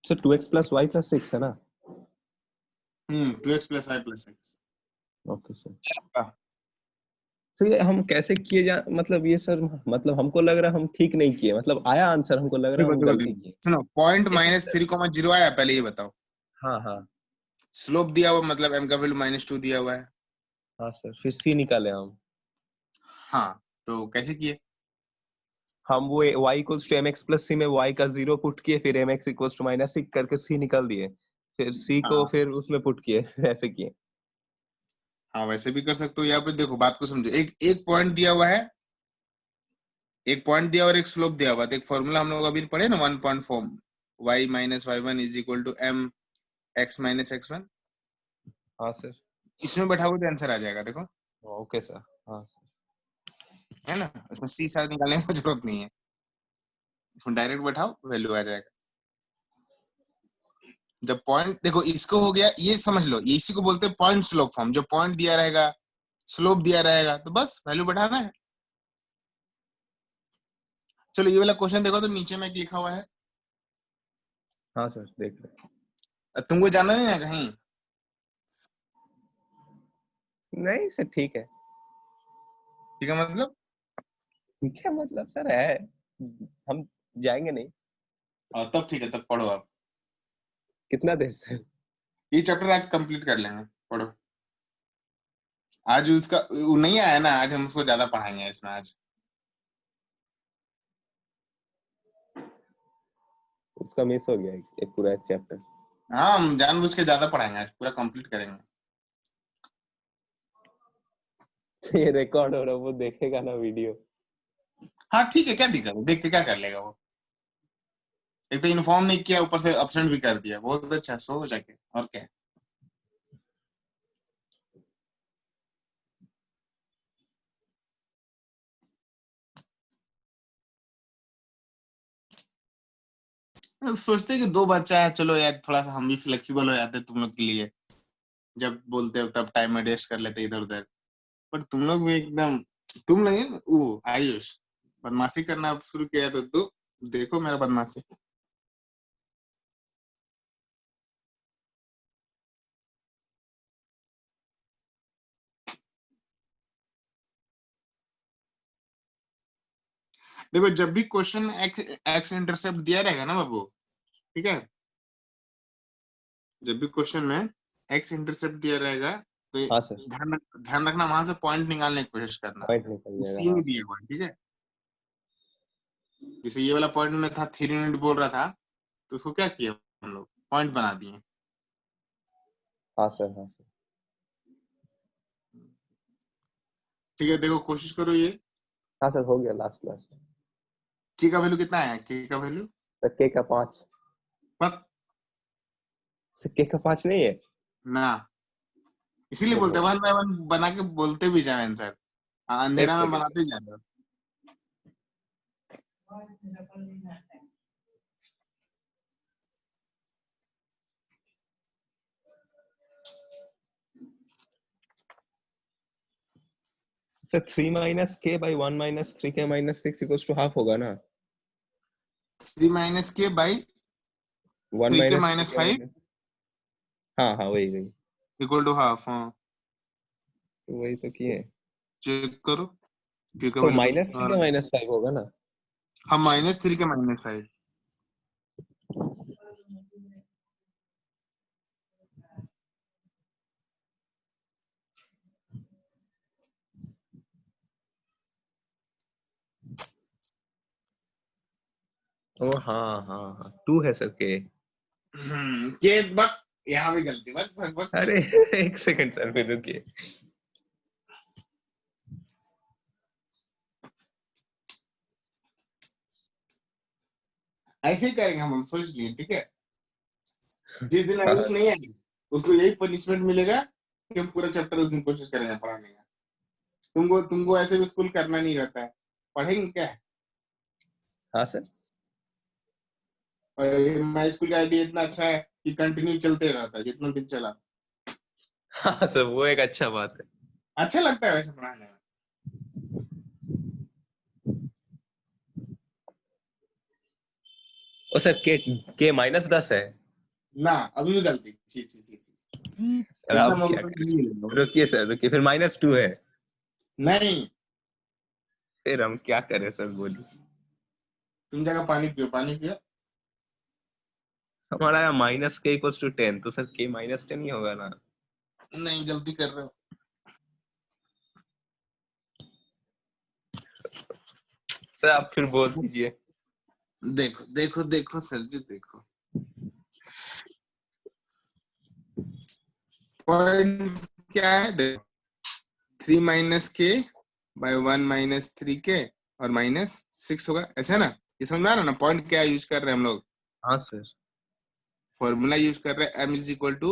Sir 2x plus y plus 6 है ना? 2x plus y plus 6। Okay sir. Sir ये हम कैसे किए जा मतलब ये सर मतलब हमको लग रहा है हम ठीक नहीं किए मतलब आया आंसर हमको लग रहा है हम गलती किए। सुनो पॉइंट -3,0 आया पहले ये बताओ। हाँ हाँ स्लोप दिया हुआ मतलब m का वैल्यू -2 दिया हुआ है। हाँ सर फिर c निकाले हम। हाँ तो कैसे किए? हम वो y equals to mx plus c में y का 0 पुट किए फिर mx इक्वल्स टू -6 करके c निकाल दिए फिर c को हाँ फिर उसमें पुट किए ऐसे किए। हाँ वैसे भी कर सकते हो। यहाँ पे देखो बात को समझो। एक पॉइंट दिया हुआ है, एक पॉइंट दिया और एक स्लोप दिया हुआ है। तो एक फॉर्मूला हम लोग अभी पढ़े ना 1 point form y minus y1 is equal to m x minus x1। हाँ सर। इसमें बैठाओगे तो आंसर आ जाएगा देखो, ओके सर। हाँ सर। है ना। उसमें c सारा निकालने की जरूरत नहीं है, इसमें डायरेक्ट बैठाओ वैल्यू आ जाएगा। जब पॉइंट देखो इसको हो गया ये समझ लो, ये इसी को बोलते हैं पॉइंट स्लोप फॉर्म। जब पॉइंट दिया रहेगा स्लोप दिया रहेगा तो बस वैल्यू बढ़ाना है। चलो ये वाला क्वेश्चन देखो तो नीचे में एक लिखा हुआ है। हाँ सर देख रहे। तुमको जाना नहीं है कहीं? नहीं सर ठीक है। ठीक है मतलब ठीक है मतलब सर है हम जाएंगे नहीं। तब ठीक है, तब पढ़ो आप। कितना देर से? ये चैप्टर आज कंप्लीट कर लेंगे, पढ़ो। आज उसका वो नहीं आया ना, आज हम उसको ज्यादा पढ़ाएंगे इसमें आज। उसका मिस हो गया एक पूरा एक चैप्टर। हाँ हम जानबूझ के ज्यादा पढ़ाएंगे, आज पूरा कंप्लीट करेंगे। ये रिकॉर्ड हो रहा है वो देखेगा ना वीडियो। हाँ ठीक है, क्या दिक्कत है, देख के क्या कर लेगा वो। एक तो इन्फॉर्म नहीं किया, ऊपर से एब्सेंट भी कर दिया। बहुत अच्छा, सो जाके और क्या। सोचते कि दो बच्चा है, चलो यार थोड़ा सा हम भी फ्लेक्सिबल हो जाते तुम लोग के लिए। जब बोलते हो तब टाइम एडजस्ट कर लेते इधर उधर। पर तुम लोग भी एकदम, तुम नहीं वो आयुष बदमाशी करना शुरू किया तो देखो मेरा बदमाशी। देखो जब भी क्वेश्चन एक्स इंटरसेप्ट दिया रहेगा ना बाबू, ठीक है, जब भी क्वेश्चन में एक्स इंटरसेप्ट दिया रहेगा तो हाँ सर ध्यान रखना वहां से पॉइंट निकालने की कोशिश करना। पॉइंट निकल सी जाएगा। नहीं दिया हुआ है, ठीक है। जैसे ये वाला पॉइंट में था 3 यूनिट बोल रहा था, तो उसको क्या किया हम लोग, पॉइंट बना दिए। हाँ सर हाँ सर। ठीक है देखो कोशिश करो ये। हाँ सर हो गया लास्ट लास्ट। के का वैल्यू कितना है? के का वैल्यू सर के का 5। बस सर के का 5 नहीं है। ना, इसीलिए बोलते 1 बाय 1 बना के बोलते भी जाए आंसर। अंधेरा में बनाते जाए। Sir 3 minus k by 1 minus 3k minus 6 equals to half होगा ना? 3 माइनस के बाई 1 3 के माइनस माइनस 3k 5 माइनस, हाँ हाँ वही वही, इक्वल टू हाफ। हाँ तो वही तो किए। चेक करो के का तो वैल्यू कुछ माइनस नहीं आ 3 का रहा है। माइनस 5 होगा ना? हाँ माइनस 3 के माइनस 5। ओ हाँ हाँ हाँ, 2 है सर के। के बक यहाँ भी गलती, बक बक बक बक। अरे एक सेकंड सर, फिर रुकिए। ऐसे ही करेंगे हम सोच लिए, ठीक है। जिस दिन हाँ आयुष नहीं आएगी उसको यही पनिशमेंट मिलेगा कि हम पूरा चैप्टर उस दिन कोशिश करेंगे पढ़ाने का। तुमको ऐसे भी स्कूल करना नहीं रहता है, पढ़ेंगे क्या। हाँ सर। और माई स्कूल का आइडिया इतना अच्छा है कि कंटिन्यू चलते रहता है जितना दिन चला। हाँ सर, वो एक अच्छा बात है। अच्छा लगता है वैसे पढ़ाने में। ओ सर, के माइनस 10 है। ना अभी भी गलती, छी छी छी छी। सर इतना अब क्या मौका करें? नहीं मिलेगा। रुकिए सर, रुकिए, फिर -2 है। नहीं, फिर हम क्या करें सर, बोलिए। तुम जगह पानी पियो, पानी पियो। हमारा यहाँ -k इक्वल्स टू 10, तो सर k -10 ही होगा ना? नहीं गलती कर रहे हो। सर आप फिर बोल दीजिए। देखो देखो देखो सर जी देखो, पॉइंट क्या है देखो, 3 माइनस के बाय 1 माइनस 3k और -6 होगा, ऐसा है ना। ये समझ में आ रहा है ना पॉइंट क्या यूज कर रहे हैं हम लोग। हाँ सर। फॉर्मूला यूज कर रहे हैं m is equal to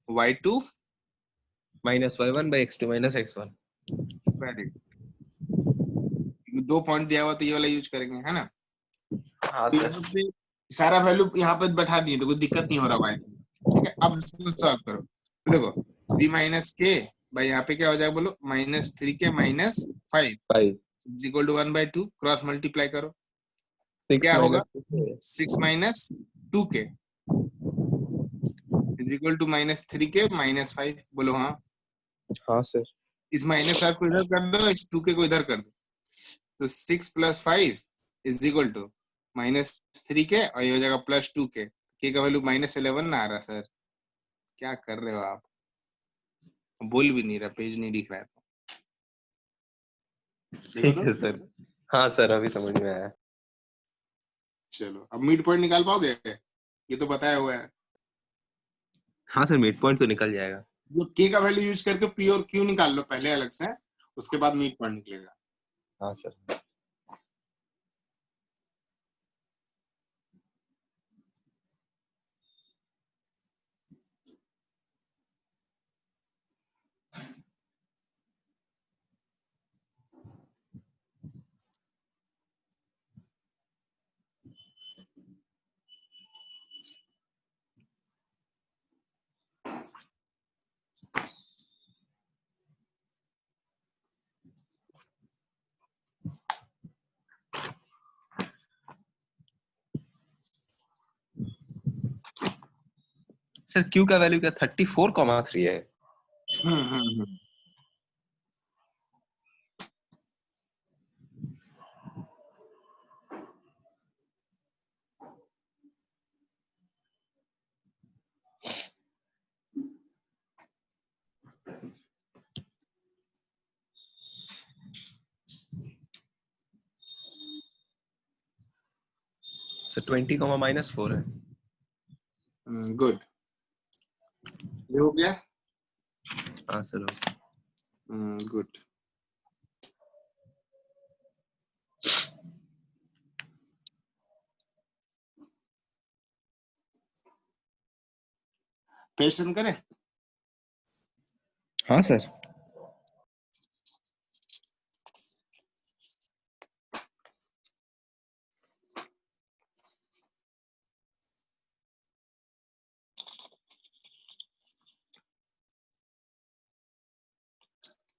y2। -y1/x2 -x1। Very, दो पॉइंट दिया हुआ तो ये वाला यूज करेंगे, है ना। हाँ तो सर। यहाँ पे सारा वैल्यू यहाँ पे बैठा दिए तो कोई दिक्कत नहीं हो रहा भाई, ठीक है। अब इसको सॉल्व करो तो देखो 3 माइनस के भाई यहाँ पे क्या हो जाएगा बोलो, -3k -5 5 is equal to 1/2, cross multiply करो 6 क्या होगा, -2 6 minus 2k is equal to -3k -5, बोलो हाँ। हाँ सर। इस -5 को इधर कर दो, इस 2k को इधर कर दो, तो 6 + 5 इज इक्वल टू -3k और ये हो जाएगा +2k। के का वैल्यू -11 ना आ रहा सर, क्या कर रहे हो आप। बोल भी नहीं रहा, पेज नहीं दिख रहा है तो देखो ठीक तो। है सर। हाँ सर, अभी समझ में आया। चलो अब मिड पॉइंट निकाल पाओगे, ये तो बताया हुआ है। हाँ सर, मिड पॉइंट तो निकल जाएगा। जो के का वैल्यू यूज करके पी और क्यू निकाल लो पहले अलग से, उसके बाद मिड पॉइंट निकलेगा। हाँ सर। सर क्यू का वैल्यू क्या 34,3 है? हम्म। सर 20, -4 है। गुड, ये हो गया। हाँ सर। गुड। क्वेश्चन करें। हाँ सर।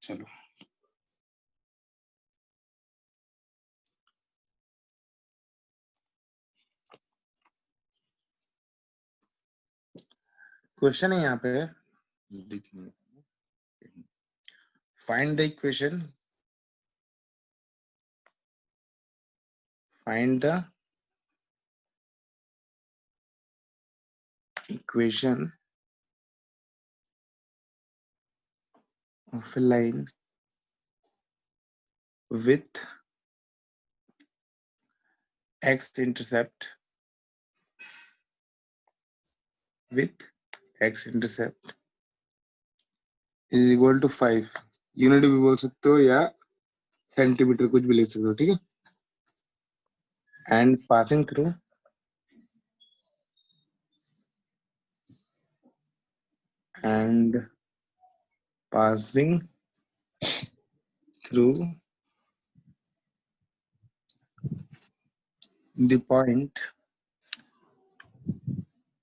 चलो क्वेश्चन है यहाँ पे, देखिए, find the equation, find the equation of a line with x-intercept is equal to 5। Unit भी बोल सकते हो या सेंटीमीटर, कुछ भी लिख सकते हो, ठीक है। And passing through the point,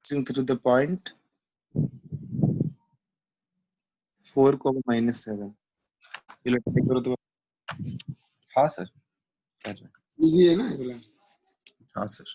passing through the point 4, -7। ये लोग ट्राई करो तो हाँ सर, कर रहे हैं। इजी है ना ये वाला। हाँ सर।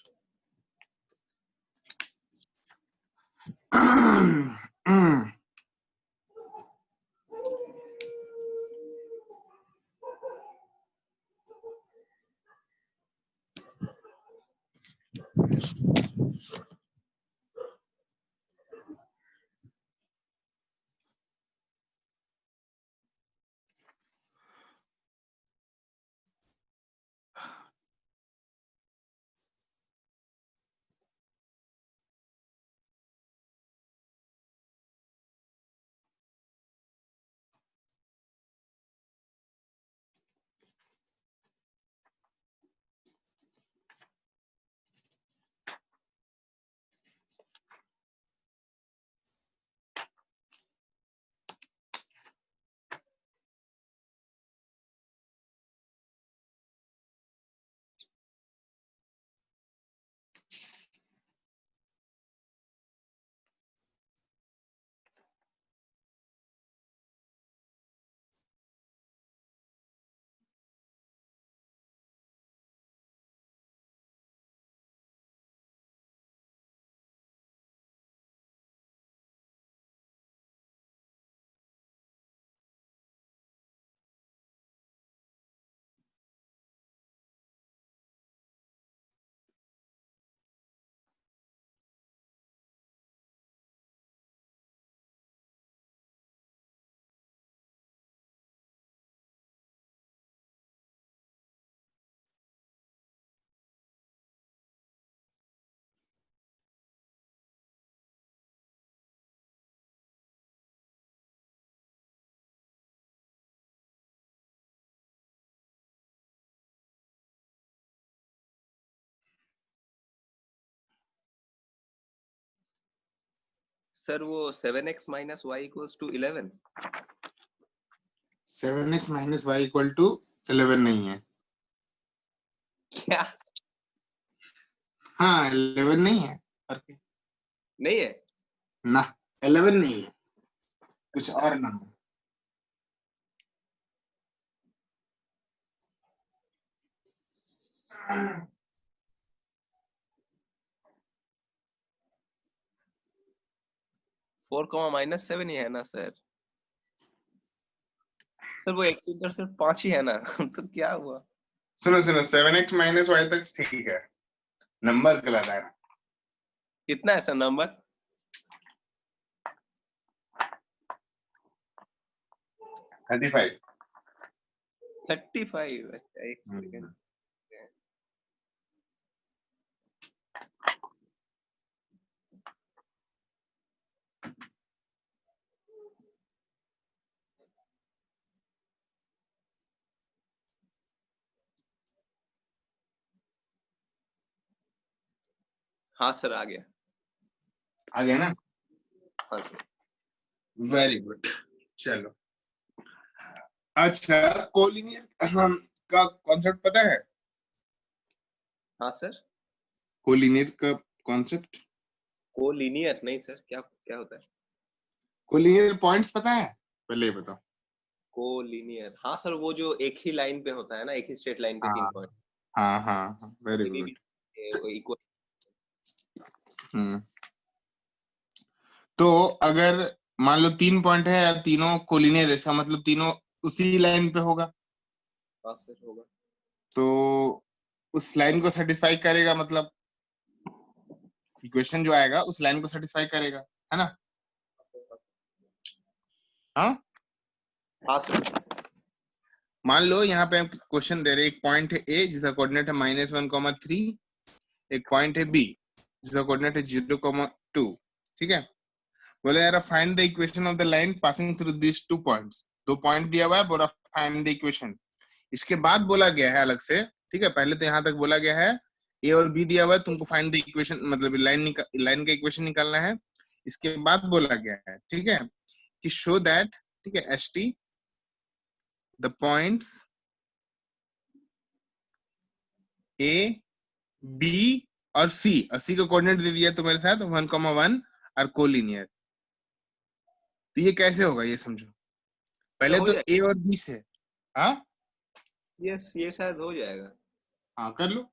सर वो 7x minus y equals to 11। 7x - y = 11 नहीं है। क्या हाँ 11 नहीं है, और क्या? नहीं है? ना 11 नहीं है, कुछ और नंबर। फोर कॉमा -7 ही है ना सर? सर वो x इंटरसेप्ट 5 ही है ना? तो क्या हुआ? सुनो 7x - y तक ठीक है, नंबर गलत है। कितना है सर नंबर? 35। 35। अच्छा एक सेकंड। हाँ सर आ गया। आ गया ना? हाँ सर। Very good. चलो अच्छा, कोलिनियर का कॉन्सेप्ट पता है? हाँ सर। कोलिनियर का कॉन्सेप्ट, कोलिनियर नहीं सर, क्या क्या होता है? कोलिनियर पॉइंट्स पता है? पहले ये बताओ। कोलिनियर, हाँ सर, वो जो एक ही लाइन पे होता है ना, एक ही स्ट्रेट लाइन पे हाँ 3 पॉइंट, हाँ हाँ, वेरी गुड। इक्वल। हम्म तो अगर मान लो 3 पॉइंट है या तीनों कोलिनियर, इसका मतलब तीनों उसी लाइन पे होगा, हाँ सर होगा। तो उस लाइन को सेटिस्फाई करेगा, मतलब इक्वेशन जो आएगा उस लाइन को सेटिस्फाई करेगा, है ना? हाँ, हाँ सर। मान लो यहाँ पे हम क्वेश्चन दे रहे हैं, एक पॉइंट है ए जिसका कोऑर्डिनेट है -1,3, एक पॉइंट है बी जिसका कोऑर्डिनेट है 0,2, ठीक है। बोले यार find the equation of the line passing through this 2 points, 2 point दिया हुआ है, बोला फाइंड द इक्वेशन। इसके बाद बोला गया है अलग से, ठीक है, पहले तो यहाँ तक बोला गया है ए और बी दिया हुआ है, तुमको फाइंड द इक्वेशन, मतलब लाइन का इक्वेशन निकालना है। इसके बाद बोला गया है, ठीक है, कि शो दैट, ठीक है, एस टी द पॉइंट्स ए बी और सी का कोऑर्डिनेट दे दिया तुम्हारे साथ 1,1 और कोलिनियर। तो ये कैसे होगा ये समझो, पहले हो तो जाएगा। ए और बी से, हाँ यस, ये शायद हो जाएगा। हाँ कर लो।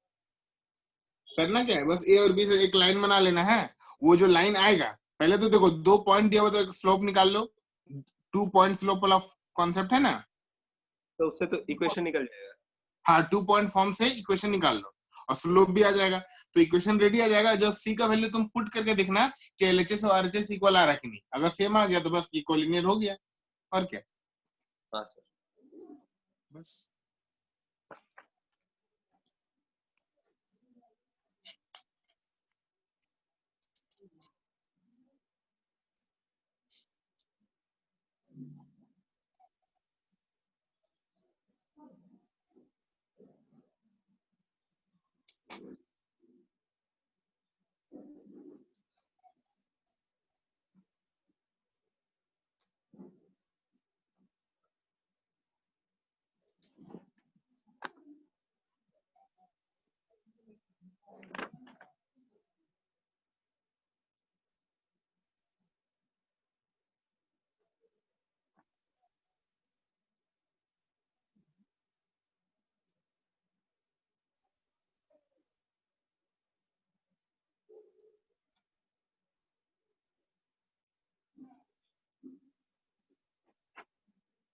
करना क्या है, बस ए और बी से एक लाइन बना लेना है। वो जो लाइन आएगा, पहले तो देखो 2 पॉइंट दिया हुआ तो एक स्लोप निकाल लो, 2 पॉइंट स्लोप वाला कॉन्सेप्ट है ना। तो उससे तो इक्वेशन निकल जाएगा। हाँ, 2 पॉइंट फॉर्म से इक्वेशन निकाल लो और स्लोप भी आ जाएगा, तो इक्वेशन रेडी आ जाएगा। जब सी का वैल्यू तुम पुट करके देखना कि एलएचएस और आरएचएस इक्वल आ रहा है कि नहीं, अगर सेम आ गया तो बस ये कोलिनियर हो गया, और क्या, हाँ सर। बस।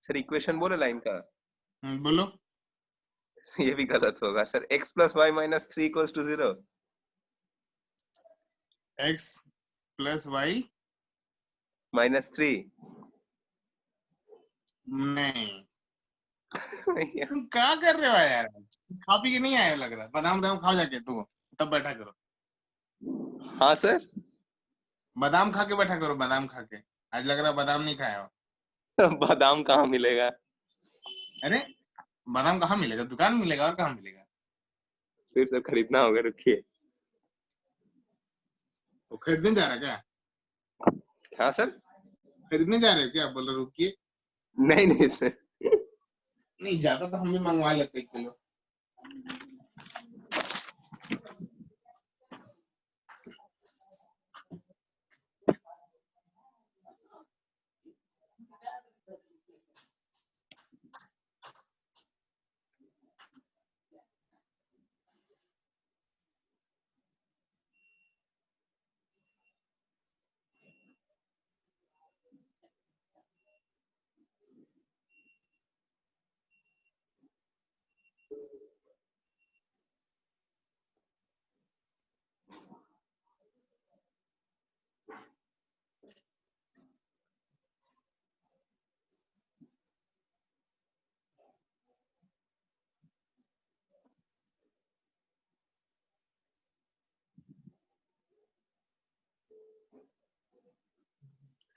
सर इक्वेशन बोले लाइन का। बोलो। ये भी गलत होगा sir. x plus y minus 3 equals to 0। X plus y -3। नहीं, तुम क्या कर रहे हो यार, खा पी के नहीं आए लग रहा है। बादाम बादाम खाओ जाके, तू तब बैठा करो, हाँ सर। बादाम खा के बैठा करो, बादाम खा के। आज लग रहा है बादाम नहीं खाया हो। बादाम कहाँ मिलेगा? अरे बादाम कहाँ मिलेगा, दुकान मिलेगा, और कहाँ मिलेगा। फिर से खरीदना होगा, रुकिए। वो खरीदने जा रहा है क्या, हाँ सर। खरीदने जा रहे हो क्या, बोलो रुकिए। नहीं नहीं सर। नहीं जाता तो हम भी मंगवा लेते 1 किलो।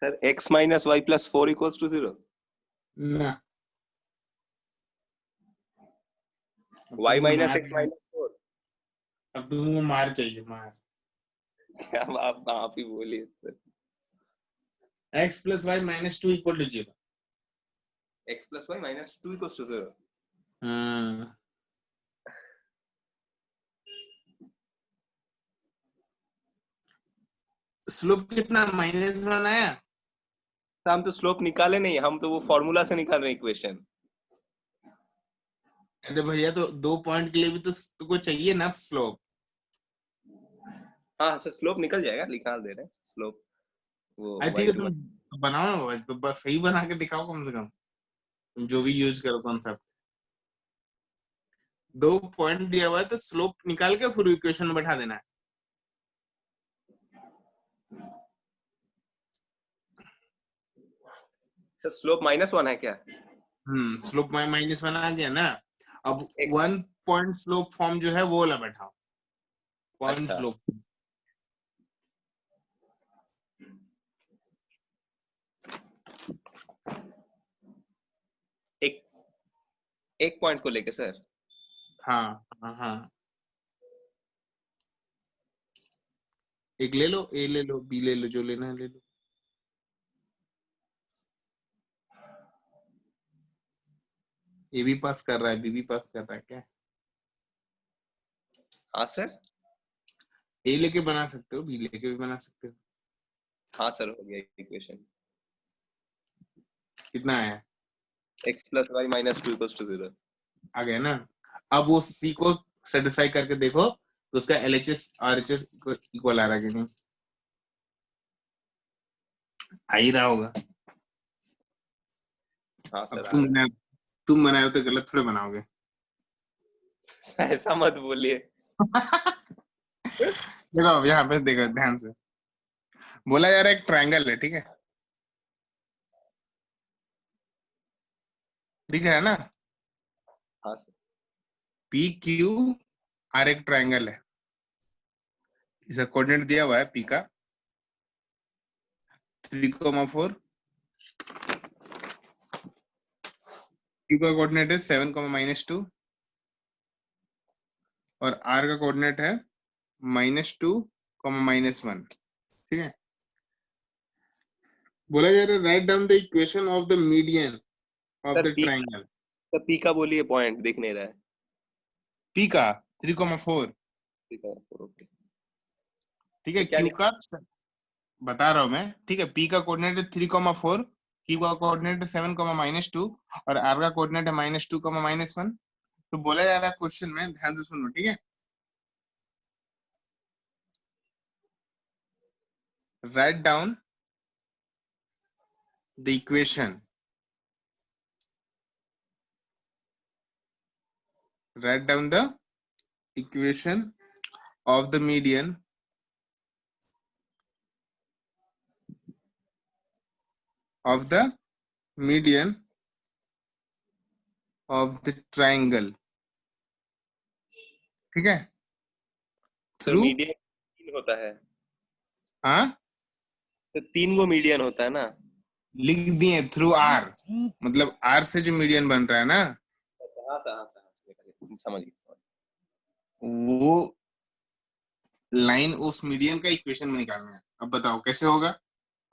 Sir x minus y plus 4 equals to 0। ना, अब y तुमको माइनस मार, x माइनस 4। अब तुमको मार चाहिए, मार। क्या आप ही बोलिए sir. X plus y -2 equal to 0। x plus y minus 2 equals to 0। हाँ, स्लोप कितना, -1 आया। हम तो स्लोप निकाले नहीं, हम तो वो फॉर्मूला से निकाल रहे हैं इक्वेशन। अरे भैया तो 2 पॉइंट के लिए भी तो तुमको चाहिए ना स्लोप। हाँ सर, स्लोप निकल जाएगा, निकाल दे रहे हैं स्लोप। वो अरे ठीक वाई है, टू तुम बनाओ ना भाई, तो बस सही बना के दिखाओ कम से कम, तुम जो भी यूज करो कॉन्सेप्ट। 2 पॉइंट दिया हुआ है तो स्लोप निकाल के फिर इक्वेशन में बैठा देना है। सर, स्लोप -1 है क्या? स्लोप -1 आ गया ना। अब एक 1 पॉइंट स्लोप फॉर्म जो है वो वाला बैठाओ, पॉइंट अच्छा, स्लोप। एक एक पॉइंट को लेके सर। हाँ हाँ हाँ, एक ले लो, ए ले लो, बी ले लो, जो लेना है ले लो। ए भी पास कर रहा है, बी भी पास कर रहा है क्या? हाँ सर। ए लेके बना सकते हो, बी लेके भी बना सकते हो। हाँ सर, हो गया इक्वेशन। कितना आया? x + y - 2 = 0। आ गया ना। अब वो सी को सेटिस्फाई करके देखो तो उसका एलएचएस आरएचएस इक्वल आ रहा है कि नहीं। आ ही रहा होगा। हाँ अब सर, आ रहा तुम बनाए तो गलत थोड़े बनाओगे। है। ऐसा मत बोलिए। देखो अब यहाँ पे देखो ध्यान से, बोला जा रहा है एक ट्रायंगल है, ठीक है, दिख रहा है ना। हाँ सर। पी क्यू आर एक ट्रायंगल है, इसका कोऑर्डिनेट दिया हुआ है पी का 3,4, क्यू का कोऑर्डिनेट है 7, -2 और आर का कोऑर्डिनेट है -2, -1। ठीक है, बोला जा रहा है right down the equation of the median of sir the triangle. P का बोलिए, पॉइंट दिख नहीं रहा है। पी का 3,4, ठीक है, ओके। ठीक है, तो क्या क्यू लिख का बता रहा हूं मैं, ठीक है, पी का कोऑर्डिनेट है 3,4, क्यू का कोऑर्डिनेट है 7, -2 और आर का कोऑर्डिनेट है -2, -1। तो बोला जा रहा है क्वेश्चन में, ध्यान से सुनो, ठीक है, right down the equation, right down the equation of the median of the median of the triangle, ठीक है, सर, थ्रू, मीडियन 3 होता है। हाँ तो 3 गो मीडियन होता है ना। लिख दिए थ्रू आर, मतलब आर से जो मीडियन बन रहा है ना, अच्छा, हाँ सर, हाँ सर, हाँ सर, समझ गया, समझ वो लाइन उस मीडियन का इक्वेशन में निकालना है। अब बताओ कैसे होगा,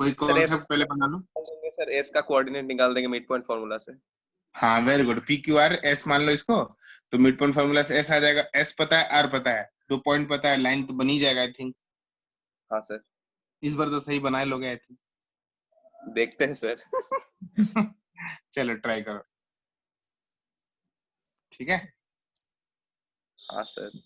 कोई सर एस कॉन्सेप्ट पहले बना लो। निकाल देंगे सर, एस का कोऑर्डिनेट निकाल देंगे मिड पॉइंट फार्मूला से। हाँ very good, P Q R S मान लो इसको, तो मिड पॉइंट फार्मूला से एस आ जाएगा, एस पता है, आर पता है, 2 पॉइंट पता है, लाइन तो बनी जाएगा आई थिंक। हाँ सर, इस बार तो सही बनाए लोगे आई थिंक। देखते हैं सर। चलो ट्राई करो, ठीक है। हाँ सर।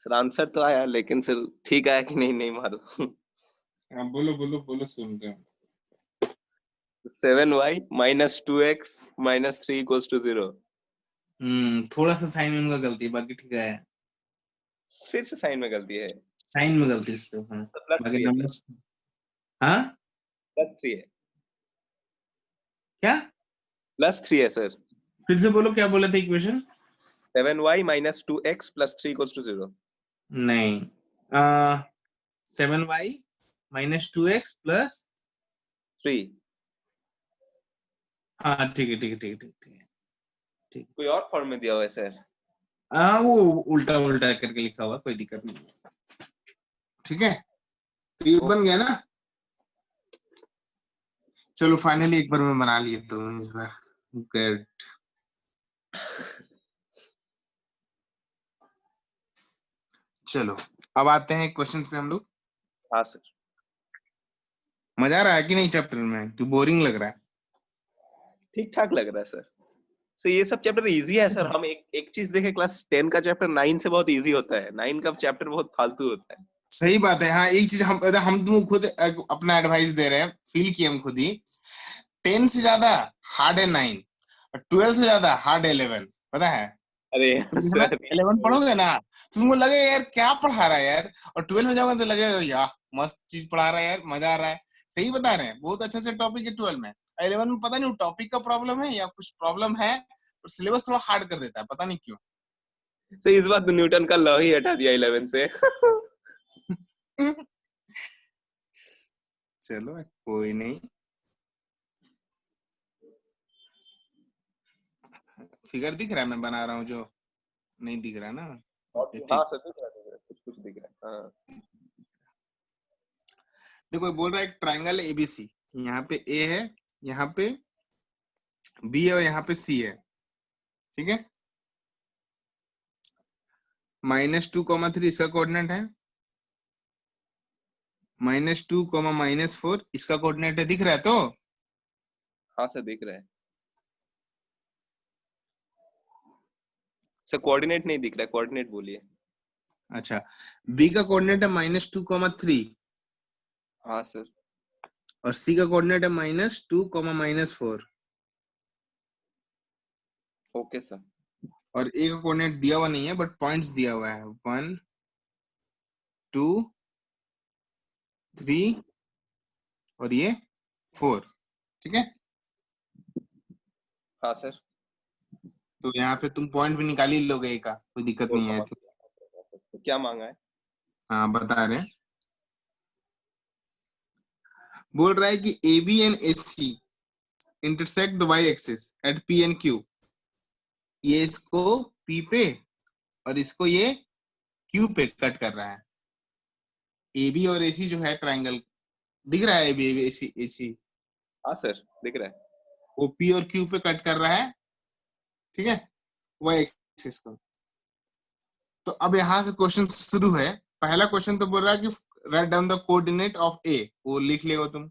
सर आंसर तो आया लेकिन सर ठीक आया कि नहीं नहीं मालूम। हाँ, बोलो बोलो बोलो, सुन रहे हैं। 7y minus 2x minus 3 equals to 0। थोड़ा सा साइन में उनका गलती है, बाकी ठीक है। फिर से साइन में गलती है। साइन में गलती है सिर्फ, हाँ। तो प्लस बाकी 3 है, नंबर्स, हाँ प्लस 3 है, क्या? प्लस 3 है सर। फिर से बोलो, क्या बोले थे equation? 7y minus 2x plus 3 equals to 0। नहीं, 7y माइनस 2x प्लस, 3। हाँ ठीक है ठीक है ठीक है ठीक है ठीक है। कोई और फॉर्म में दिया हुआ है सर? हाँ, वो उल्टा उल्टा करके लिखा हुआ, कोई दिक्कत नहीं। ठीक है, तो ये बन गया ना। चलो फाइनली एक बार में बना लिए तुम इस बार। गुड। चलो अब आते हैं क्वेश्चंस पे हम लोग। हाँ सर। मजा आ रहा है कि नहीं चैप्टर में, तो बोरिंग लग रहा है? ठीक ठाक लग रहा है सर। सर ये सब चैप्टर इजी है सर। हम एक चीज देखें, क्लास 10 का चैप्टर 9 से बहुत इजी होता है। 9 का चैप्टर बहुत फालतू होता है। सही बात है। हाँ, एक चीज हम तुम खुद अपना एडवाइस दे रहे हैं, फील किए हम खुद ही। 10 से ज्यादा हार्ड है 9, और 12 से ज्यादा हार्ड है 11, पता है? अरे तुम देखना, सर 11 पढ़ोगे ना तो तुमको लगे यार क्या पढ़ा रहा है यार, और 12 में जाओगे तो लगेगा यार मस्त चीज पढ़ा रहा है यार, मजा आ रहा है। सही बता रहे हैं, बहुत अच्छे से टॉपिक है 12 में। 11 में पता नहीं टॉपिक का प्रॉब्लम है या कुछ प्रॉब्लम है, तो सिलेबस थोड़ा हार्ड कर देता है, पता नहीं क्यों। सर इस बार तो न्यूटन का लॉ ही हटा दिया 11 से। चलो कोई नहीं। फिगर दिख रहा है मैं बना रहा हूँ जो? नहीं दिख रहा ना? ओके हाँ ठीक। सर दिख रहा है, कुछ कुछ दिख रहा है। हाँ देखो ये बोल रहा है एक ट्राइंगल एबीसी, यहाँ पे ए है, यहाँ पे बी है और यहाँ पे सी है, ठीक है। -2, इसका कोऑर्डिनेट है, -2, इसका कोऑर्डिनेट है, दिख रहा है तो? हाँ सर दिख रहा है। सर कोऑर्डिनेट नहीं दिख रहा है, कोऑर्डिनेट बोलिए। अच्छा, बी का कोऑर्डिनेट है -2, 3, हाँ सर। और सी का कोऑर्डिनेट है -2, -4, ओके सर। और ए का कोऑर्डिनेट दिया हुआ नहीं है बट पॉइंट्स दिया हुआ है, 1, 2, 3 और ये 4, ठीक है। हाँ सर। तो यहाँ पे तुम पॉइंट भी निकाल ही लोगे ए का, कोई दिक्कत फोर नहीं है। कॉमा तो क्या मांगा है? हाँ बता रहे हैं, बोल रहा है कि A B and H C intersect the Y axis at P and Q. ये इसको पी पे और इसको ये क्यू पे कट कर रहा है। ए बी और एसी जो है ट्राइंगल, दिख रहा है? ए बी एसी एसी हाँ सर दिख रहा है। वो पी और क्यू पे कट कर रहा है, ठीक है, वाई एक्सिस को। तो अब यहाँ से क्वेश्चन शुरू है। पहला क्वेश्चन तो बोल रहा है कि right down the coordinate of a, वो लिख लेगा तुम।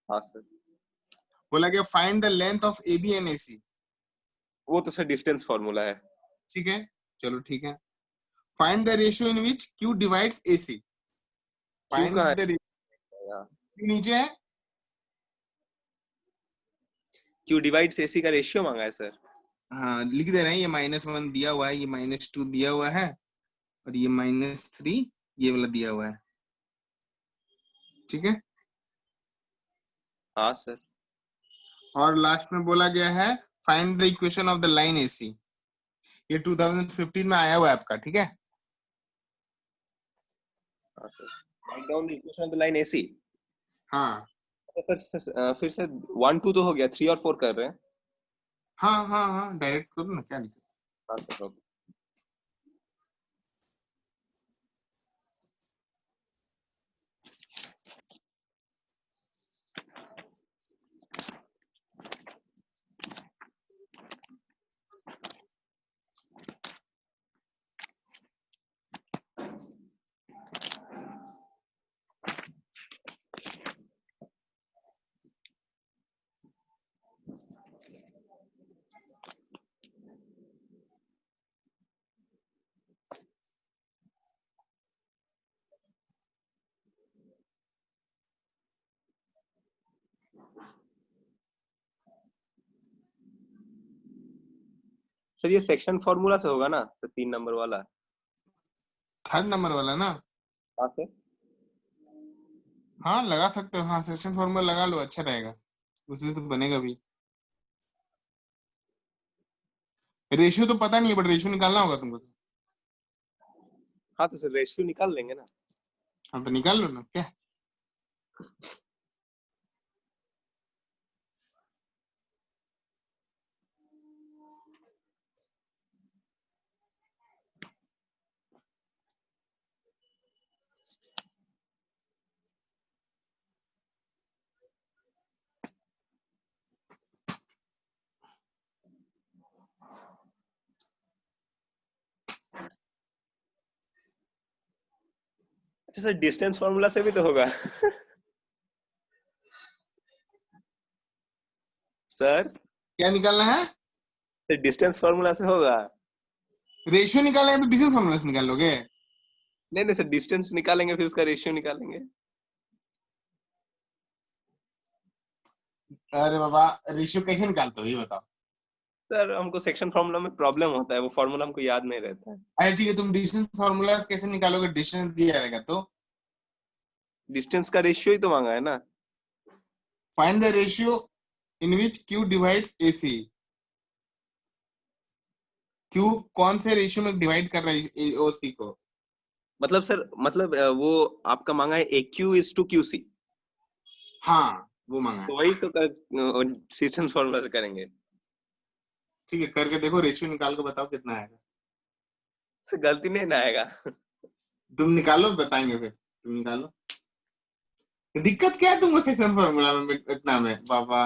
हाँ सर। बोला गया find the length of a B and AC, वो तो सर डिस्टेंस फॉर्मूला है। ठीक है। चलो ठीक है। Find the ratio in which Q divides AC. Q कहाँ फाइंड द है? रेशियो, नीचे है। क्यू डिवाइड्स एसी का रेशियो मांगा है सर। हाँ लिख दे रहे हैं, ये -1 दिया हुआ है, ये -2 दिया हुआ है, और ये -3 ये वाला दिया हुआ है, ठीक है। हाँ सर। और लास्ट में बोला गया है find the equation of the line AC. ये 2015 में आया हुआ है आपका, ठीक है। हाँ sir. Right down the equation of the line AC. हाँ फिर से 1 2 तो हो गया, 3 और 4 कर रहे हैं। हाँ हाँ हाँ, डायरेक्ट करो ना, क्या दिक्कत। हाँ सर ओके। सर ये सेक्शन फॉर्मूला से होगा ना सर, 3 नंबर वाला? थर्ड नंबर वाला ना? हाँ सर। हाँ लगा सकते हो, हाँ सेक्शन फॉर्मूला लगा लो, अच्छा रहेगा, उसी से तो बनेगा भी। रेशियो तो पता नहीं है, बट रेशियो निकालना होगा तुमको तो। हाँ तो सर रेशियो निकाल लेंगे ना। हाँ तो निकाल लो ना, क्या। अच्छा सर डिस्टेंस फॉर्मूला से भी तो होगा। सर क्या निकालना है? सर डिस्टेंस फॉर्मूला से होगा। रेशियो निकालना है तो डिस्टेंस फॉर्मूला से निकाल लोगे? नहीं नहीं सर, डिस्टेंस निकालेंगे फिर उसका रेशियो निकालेंगे। अरे बाबा, रेशियो कैसे निकालते हो ये बताओ। सर हमको सेक्शन फॉर्मूला में प्रॉब्लम होता है, वो फॉर्मूला हमको याद नहीं रहता है। अरे ठीक है, तुम डिस्टेंस फॉर्मूला कैसे निकालोगे, डिस्टेंस दिया रहेगा तो। डिस्टेंस का रेशियो ही तो मांगा है ना। Find the ratio in which Q divides AC. Q कौन से रेशियो में डिवाइड कर रहा है ओसी को? मतलब सर मतलब वो आपका मांगा है AQ/QC, हाँ वो मांगा है। तो वही तो डिस्टेंस फॉर्मूला से करेंगे। ठीक है, करके देखो, रेशियो निकाल के बताओ कितना आएगा। सर गलती नहीं ना आएगा। तुम निकालो, बताएंगे फिर, तुम निकालो। दिक्कत क्या है तुमको सेक्शन फॉर्मूला में इतना में बाबा।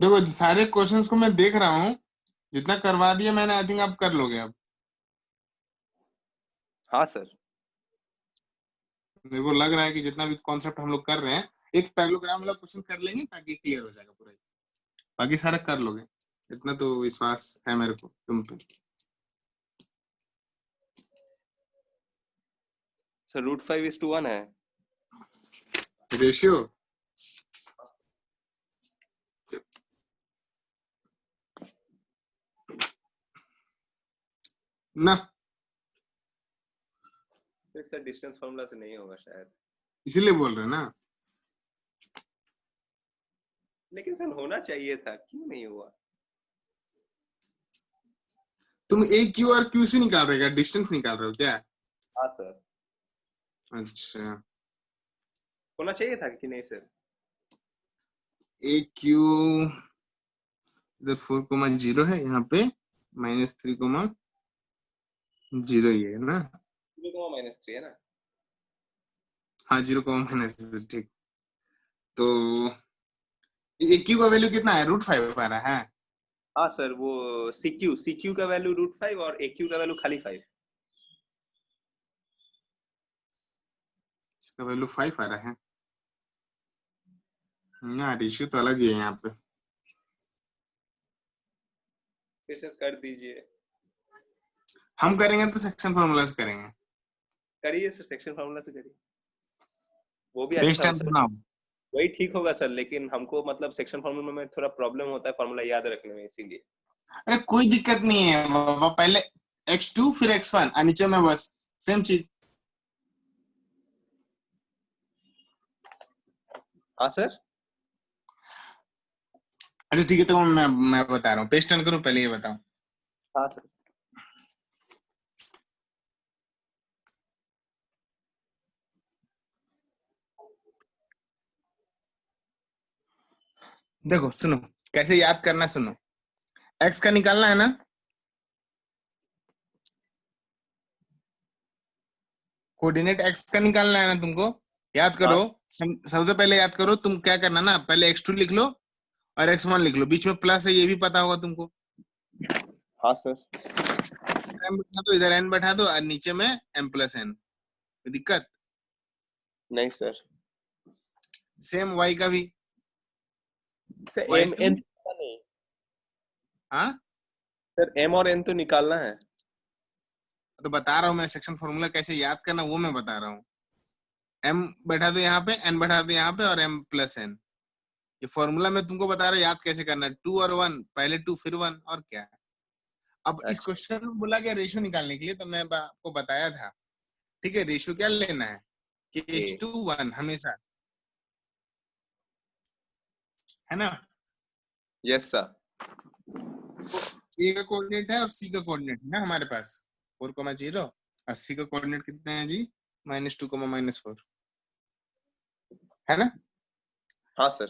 देखो सारे क्वेश्चंस को मैं देख रहा हूँ, जितना करवा दिया मैंने, आई थिंक आप कर लोगे अब। हाँ सर। मेरे को लग रहा है कि जितना भी कॉन्सेप्ट हम लोग कर रहे हैं, एक पैरेललोग्राम वाला क्वेश्चन कर लेंगे ताकि क्लियर हो जाएगा पूरा, बाकी सारा कर लोगे, इतना तो विश्वास है मेरे को तुम पे। सर √5:1 है। रेशियो ना, फिर सर डिस्टेंस फॉर्मूला से नहीं होगा शायद। इसीलिए बोल रहे हैं ना। लेकिन सर होना चाहिए था, क्यों नहीं हुआ? तुम ए क्यू और क्यू से निकाल रहे हो क्या, डिस्टेंस निकाल रहे हो क्या? हाँ सर। अच्छा, होना चाहिए था कि नहीं सर? ए क्यू इधर 4,0 है, यहाँ पे -3,0 ही है ना। 0, -3 है ना। हाँ 0,-, ठीक। तो ए क्यू का वैल्यू कितना है, √5 आ रहा है। हाँ सर, वो CQ का वैल्यू √5 और AQ का वैल्यू खाली 5। इसका वैल्यू 5 आ रहा है ना, रेशियो तो अलग ही है यहाँ पे। फिर सर कर दीजिए। हम करेंगे तो सेक्शन फॉर्मूला से करेंगे। करिए सर, सेक्शन फॉर्मूला से करिए, वो भी पेज अच्छा हो टाइम सर। बनाओ। वही ठीक होगा सर, लेकिन हमको मतलब सेक्शन फॉर्मूला में थोड़ा प्रॉब्लम होता है फॉर्मूला याद रखने में, इसीलिए। अरे कोई दिक्कत नहीं है बाबा, पहले x2 फिर x1 और नीचे में बस सेम चीज। हाँ सर। अच्छा ठीक है, तो मैं बता रहा हूँ, पेज टर्न करो, पहले ये बताओ। हाँ सर। देखो सुनो, कैसे याद करना सुनो। एक्स का निकालना है ना, कोऑर्डिनेट एक्स का निकालना है ना तुमको। याद करो, हाँ सबसे पहले याद करो तुम क्या करना ना, पहले x2 लिख लो और x1 लिख लो, बीच में प्लस है ये भी पता होगा तुमको। हाँ सर। m बैठा दो, इधर n बैठा दो और नीचे में m प्लस n। दिक्कत? नहीं सर। सेम y का भी, सर एम y2। एन नहीं। हाँ सर एम और एन तो निकालना है। तो बता रहा हूँ मैं, सेक्शन फॉर्मूला कैसे याद करना वो मैं बता रहा हूँ। m बैठा दो यहाँ पे, n बैठा दो यहाँ पे और m प्लस n। ये फॉर्मूला मैं तुमको बता रहा हूँ याद कैसे करना है। 2 और 1, पहले 2 फिर 1, और क्या है। अब इस अच्छा क्वेश्चन में बोला गया रेशियो निकालने के लिए, तो मैं आपको बताया था। ठीक है, रेशियो क्या लेना है कि ये। H2 1 हमेशा, है ना। Yes sir. तो ए का कोऑर्डिनेट है और सी का कोऑर्डिनेट है ना हमारे पास 4,0, और सी का कोऑर्डिनेट कितना है जी, -2, -4, है ना। हाँ सर।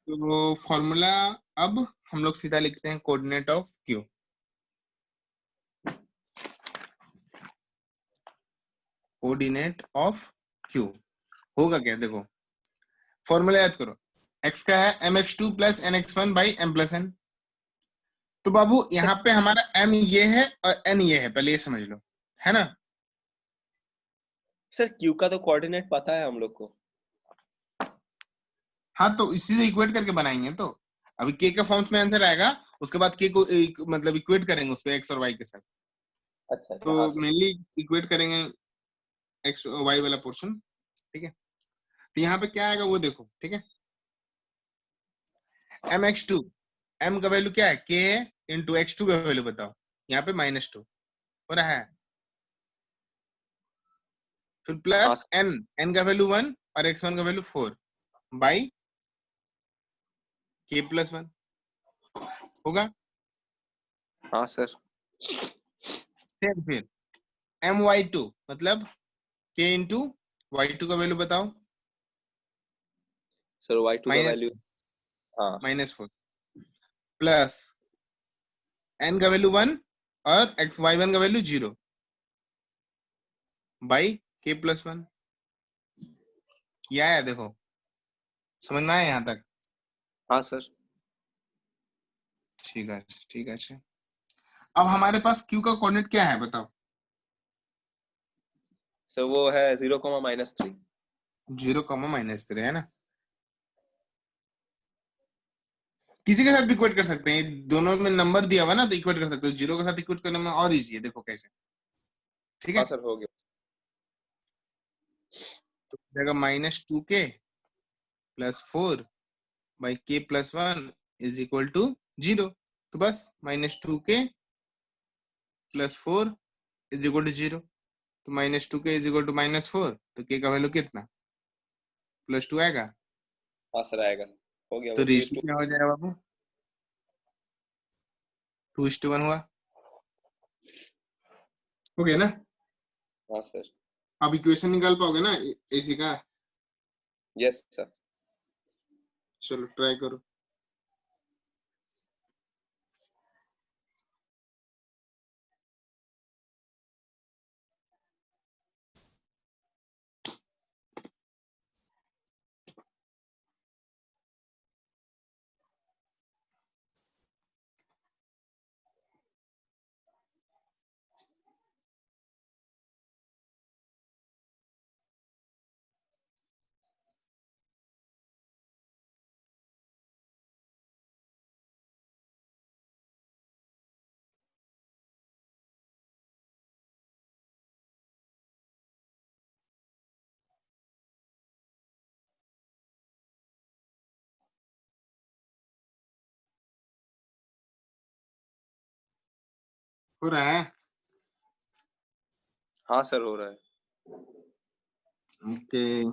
तो फॉर्मूला, अब हम लोग सीधा लिखते हैं coordinate of Q. Coordinate of Q होगा क्या, देखो फॉर्मूला याद करो। एक्स का है mx2 plus nx1 by m plus n। तो बाबू यहाँ पे हमारा m ये है और n ये है, पहले ये समझ लो, है ना। सर क्यू का तो कोऑर्डिनेट पता है हम लोग को। हाँ तो इसी से इक्वेट करके बनाएंगे। तो अभी के का फॉर्म्स में आंसर आएगा, उसके बाद के को मतलब इक्वेट करेंगे उसको एक्स और वाई के साथ। अच्छा तो अच्छा हाँ सर। मेनली इक्वेट करेंगे एक्स वाई वाला पोर्शन। ठीक है, तो यहाँ पे क्या आएगा वो देखो। ठीक है, mx2, m का वैल्यू क्या है, k है, इंटू x2 का वैल्यू बताओ। यहाँ पे -2 हो रहा है, फिर हाँ प्लस सर। n का वैल्यू 1 और x1 का वैल्यू 4 बाई k प्लस 1 होगा। हाँ सर। फिर my2 मतलब k इंटू y2 का वैल्यू बताओ। सर वाई टू का माइनस वैल्यू। हाँ -4 प्लस n का वैल्यू 1 और y1 का वैल्यू 0 बाई k प्लस 1। ये आया देखो, समझ में आया यहाँ तक। हाँ सर। ठीक है ठीक है। अच्छा, अब हमारे पास q का कोऑर्डिनेट क्या है बताओ। सर वो है 0, -3। 0, -3 है ना। किसी के साथ भी इक्वेट कर सकते हैं, दोनों में नंबर दिया हुआ ना, तो इक्वेट कर सकते हो। 0 के साथ इक्वेट करने में और इजी है, देखो कैसे। ठीक हाँ है, सर हो गया। तो जाएगा -2k plus 4 by k plus 1 is equal to 0। तो बस -2k plus 4 is equal to 0। तो -2k इज इक्वल टू -4, तो k का वैल्यू कितना, +2 आएगा। हाँ सर आएगा। हो गया तो वो रेशियो क्या हो जाएगा बाबू, 2:1 हुआ। हो गया ना। हाँ सर। अब इक्वेशन निकाल पाओगे ना एसी का। Yes sir. चलो ट्राई करो। हो रहा है। हाँ सर हो रहा है। ओके,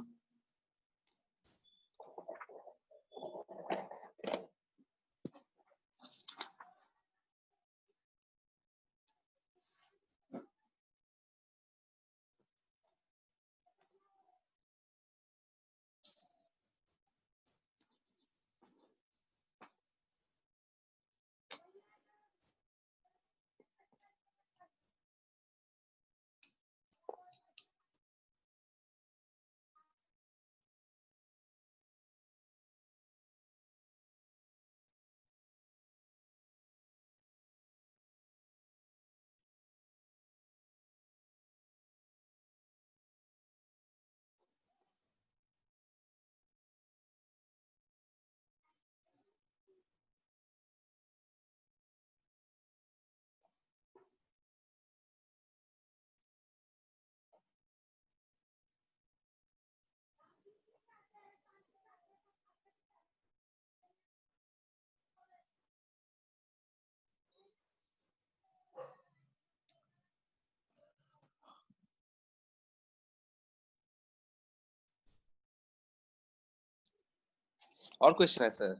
और क्वेश्चन है सर?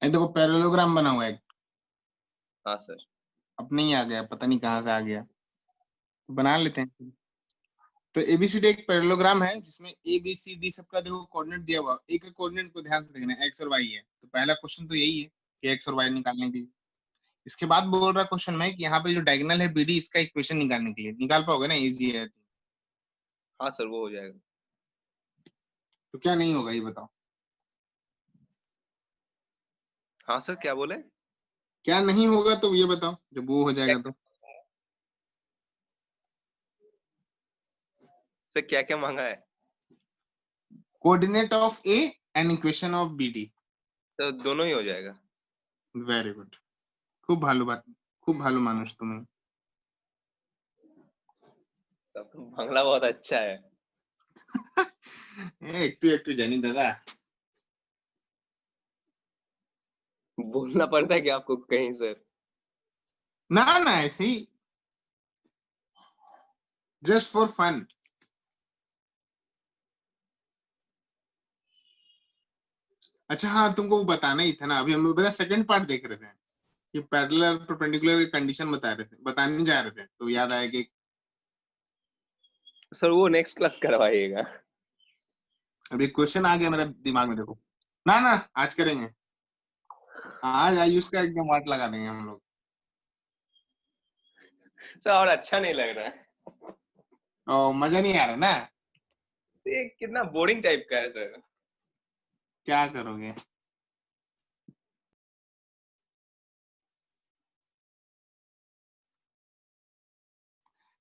देखो पैरेललोग्राम बना हुआ है, हाँ सर। अब नहीं आ गया, पता नहीं कहाँ से आ गया, तो बना लेते हैं। तो एबीसीडी एक पैरेललोग्राम है जिसमें एबीसीडी सबका देखो कोऑर्डिनेट दिया हुआ, एक एक कोऑर्डिनेट को ध्यान से देखना, एक्स और वाई है। तो पहला क्वेश्चन तो यही है कि एक्स और वाई निकालने के लिए। इसके बाद बोल रहा क्वेश्चन में कि यहाँ पे जो डायगोनल है बीडी, इसका इक्वेशन निकालने के लिए। निकाल पाओगे ना? इजी है। हाँ सर, वो हो जाएगा। तो क्या नहीं होगा ये बताओ? हाँ सर, क्या बोले? क्या नहीं होगा तो ये बताओ, जब वो हो जाएगा तो। सर क्या क्या मांगा है? Coordinate of A and equation of BD. तो दोनों ही हो जाएगा। वेरी गुड, खूब भालो बात, खूब भालो मानुष तुम्हें। सब बांग्ला बहुत अच्छा है। एक तो जानी दादा, बोलना पड़ता है कि आपको कहीं सर? ना ना ऐसे ही, जस्ट फॉर फन। अच्छा हाँ, तुमको वो बताना ही था ना, अभी हम लोग बता सेकंड पार्ट देख रहे थे कि पैरेलल परपेंडिकुलर की कंडीशन बता रहे थे, बताने जा रहे थे, तो याद आया कि सर वो नेक्स्ट क्लास करवाइएगा। अभी क्वेश्चन आ गया मेरे दिमाग में, देखो ना ना आज करेंगे, आज आयुष का एकदम वाट लगा देंगे हम लोग। सर और अच्छा नहीं लग रहा है। मजा नहीं आ रहा ना? ये कितना बोरिंग टाइप का है सर। क्या करोगे?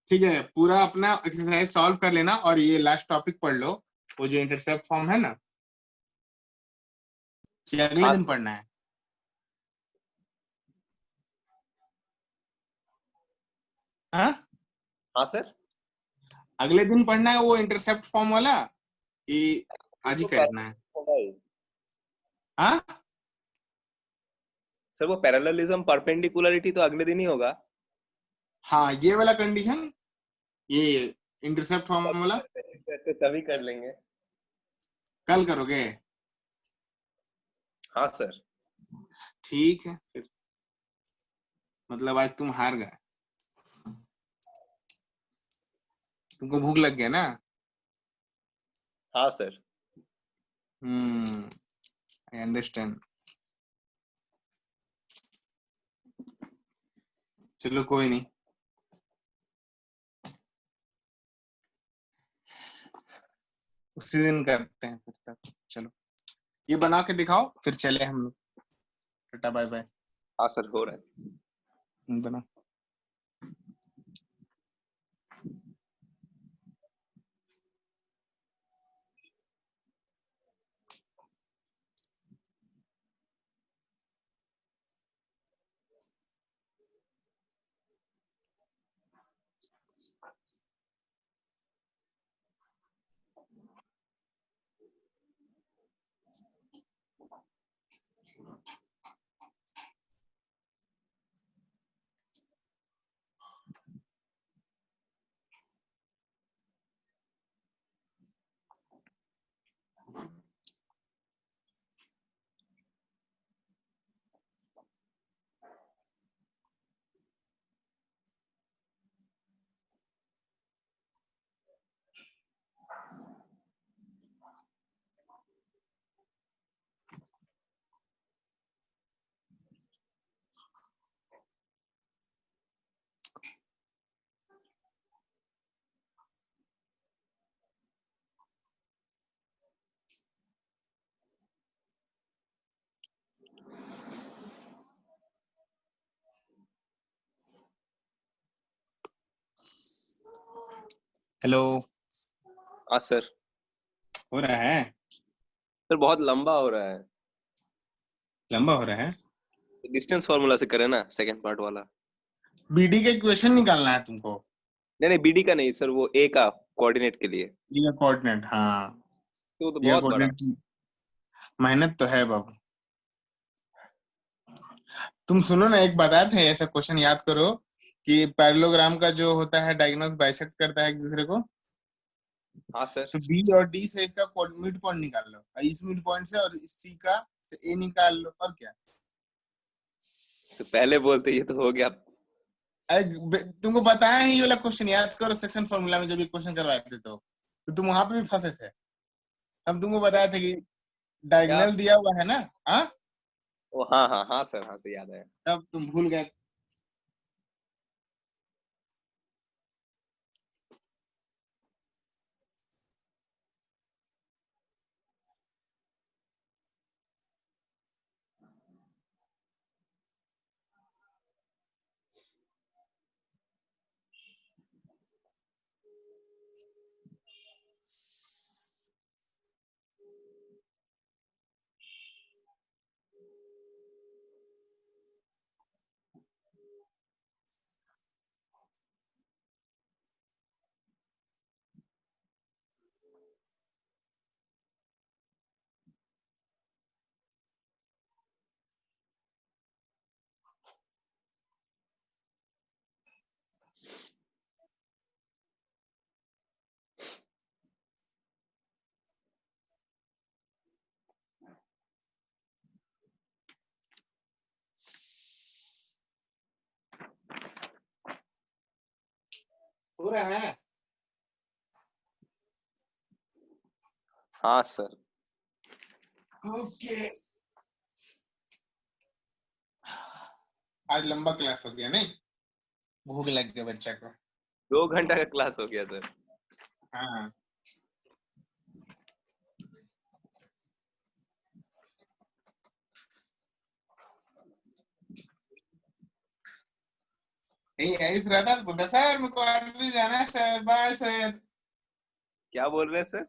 ठीक है, पूरा अपना एक्सरसाइज सॉल्व कर लेना और ये लास्ट टॉपिक पढ़ लो, वो जो इंटरसेप्ट फॉर्म है ना, कि अगले हाँ दिन सर। पढ़ना है। हाँ, हाँ सर। अगले दिन पढ़ना है वो इंटरसेप्ट फॉर्म वाला, कि आज ही वो करना है? होगा ही। हाँ सर वो पैरेललिज्म परपेंडिकुलरिटी तो अगले दिन ही होगा। हाँ, ये वाला कंडीशन, ये इंटरसेप्ट फॉर्म वाला तो तभी कर लेंगे। कल करोगे? हाँ सर। ठीक है फिर, मतलब आज तुम हार गए, तुमको भूख लग गया ना? हाँ सर। I understand. चलो कोई नहीं, उसी दिन करते हैं फिर तक। चलो ये बना के दिखाओ, फिर चले हम लोग। Tata bye bye. हाँ सर, हो रहा है। बना। हेलो, हाँ सर। हो रहा है? सर बहुत लंबा हो रहा है। लंबा हो रहा है? डिस्टेंस फार्मूला से करें ना, सेकंड पार्ट वाला। बीडी का इक्वेशन निकालना है तुमको? नहीं नहीं, बीडी का नहीं सर, वो ए का कोऑर्डिनेट के लिए। बी का कोऑर्डिनेट, हाँ तो वो तो बी का बहुत बड़ा। कोऑर्डिनेट, मेहनत तो है बाबू। तुम सुनो ना, एक बताया था ऐसा क्वेश्चन, याद करो कि पैरेललोग्राम का जो होता है डायगोनल्स बाइसेक्ट करता है एक दूसरे को। हाँ सर। तो बी और डी से इसका मिड पॉइंट निकाल लो, और इस मिड पॉइंट से और सी का से ए निकाल लो, और क्या। तो पहले बोलते ये तो हो गया। तुमको बताया ही, ये वाला क्वेश्चन याद करो, सेक्शन फॉर्मूला में जब ये क्वेश्चन करवाए थे तो तुम वहां पे भी फंसे थे। हम तुमको बताया था कि क्या? डायगोनल दिया हुआ है ना। हाँ, ओ हाँ हाँ हाँ सर, हाँ तो याद है। तब तुम भूल गए। हो रहा है। हाँ सर। ओके, आज लंबा क्लास हो गया नहीं, भूख लग गया बच्चा को। 2 घंटा का क्लास हो गया सर। हाँ, नहीं आयुष रहता तो बोलता सर मेरे को आर्मी जाना है सर, बाय सर। क्या बोल रहे हैं सर?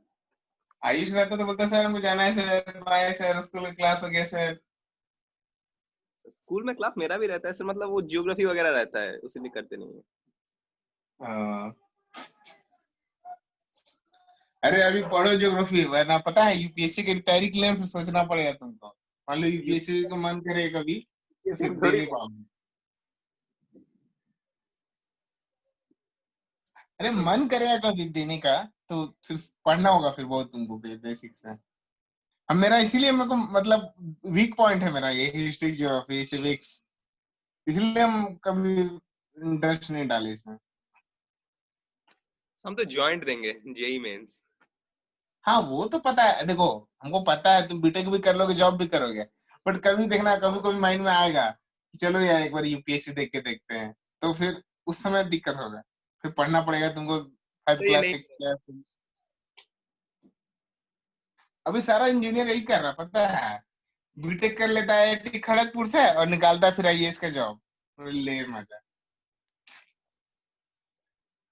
आयुष रहता तो बोलता सर हमको जाना है सर, बाय सर, स्कूल में क्लास हो गया सर। स्कूल में क्लास मेरा भी रहता है सर, मतलब वो जियोग्राफी वगैरह रहता है, उसी करते नहीं है। हाँ। अरे अभी पढ़ो ज्योग्राफी, वरना पता है यूपीएससी की तैयारी के लिए फिर सोचना पड़ेगा तुमको। मान लो यूपीएससी का मन करे कभी, यूपीएससी फिर में दे थोड़ी। नहीं पाओगे। अरे मन करेगा कभी देने का, तो फिर पढ़ना होगा फिर बहुत तुमको बेसिक से। अब मेरा इसीलिए मेरे को मतलब वीक पॉइंट है मेरा ये, हिस्ट्री ज्योग्राफी सिविक्स, इसलिए हम कभी इंटरेस्ट नहीं डाले इसमें। हम तो जॉइंट देंगे जेई मेंस। हाँ वो तो पता है, देखो हमको पता है तुम बीटेक भी कर लोगे, जॉब भी करोगे, बट कभी देखना, कभी कभी माइंड में आएगा कि चलो यार एक बार यूपीएससी देख के देखते हैं, तो फिर उस समय दिक्कत होगा, फिर पढ़ना पड़ेगा तुमको, फाइव तो ये क्लास नहीं। Six class. अभी सारा इंजीनियर यही कर रहा है, पता है, बीटेक कर लेता है आईआईटी खड़गपुर से और निकालता है फिर आईएएस का जॉब, ले मजा।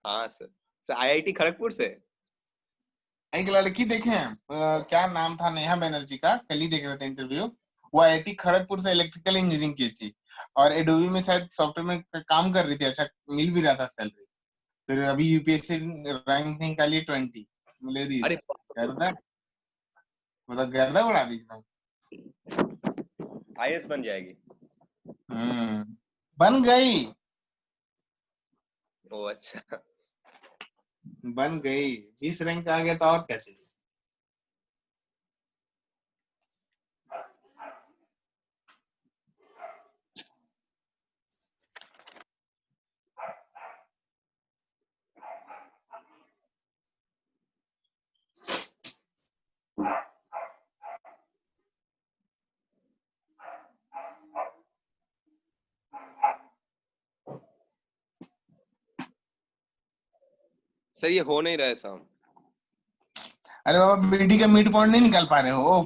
हाँ सर। सर आईआईटी खड़गपुर से। एक लड़की देखे हैं, क्या नाम था, नेहा बनर्जी का, कल ही देख रहे थे इंटरव्यू। वो आईआईटी खड़गपुर से इलेक्ट्रिकल इंजीनियरिंग की थी, और एडोबी में शायद सॉफ्टवेयर में काम कर रही थी, अच्छा मिल भी रहा था सैलरी। फिर अभी यूपीएससी रैंक निकाली 20, मिले दी। अरे गर्दा, मतलब गर्दा उड़ा दी एकदम। आईएएस बन जाएगी। बन गई, ओ अच्छा। बन गई, 20 रैंक आ गया तो और क्या चाहिए। सर ये हो नहीं रहा है शाम। अरे बाबा, बीडी का मिड पॉइंट नहीं निकाल पा रहे हो।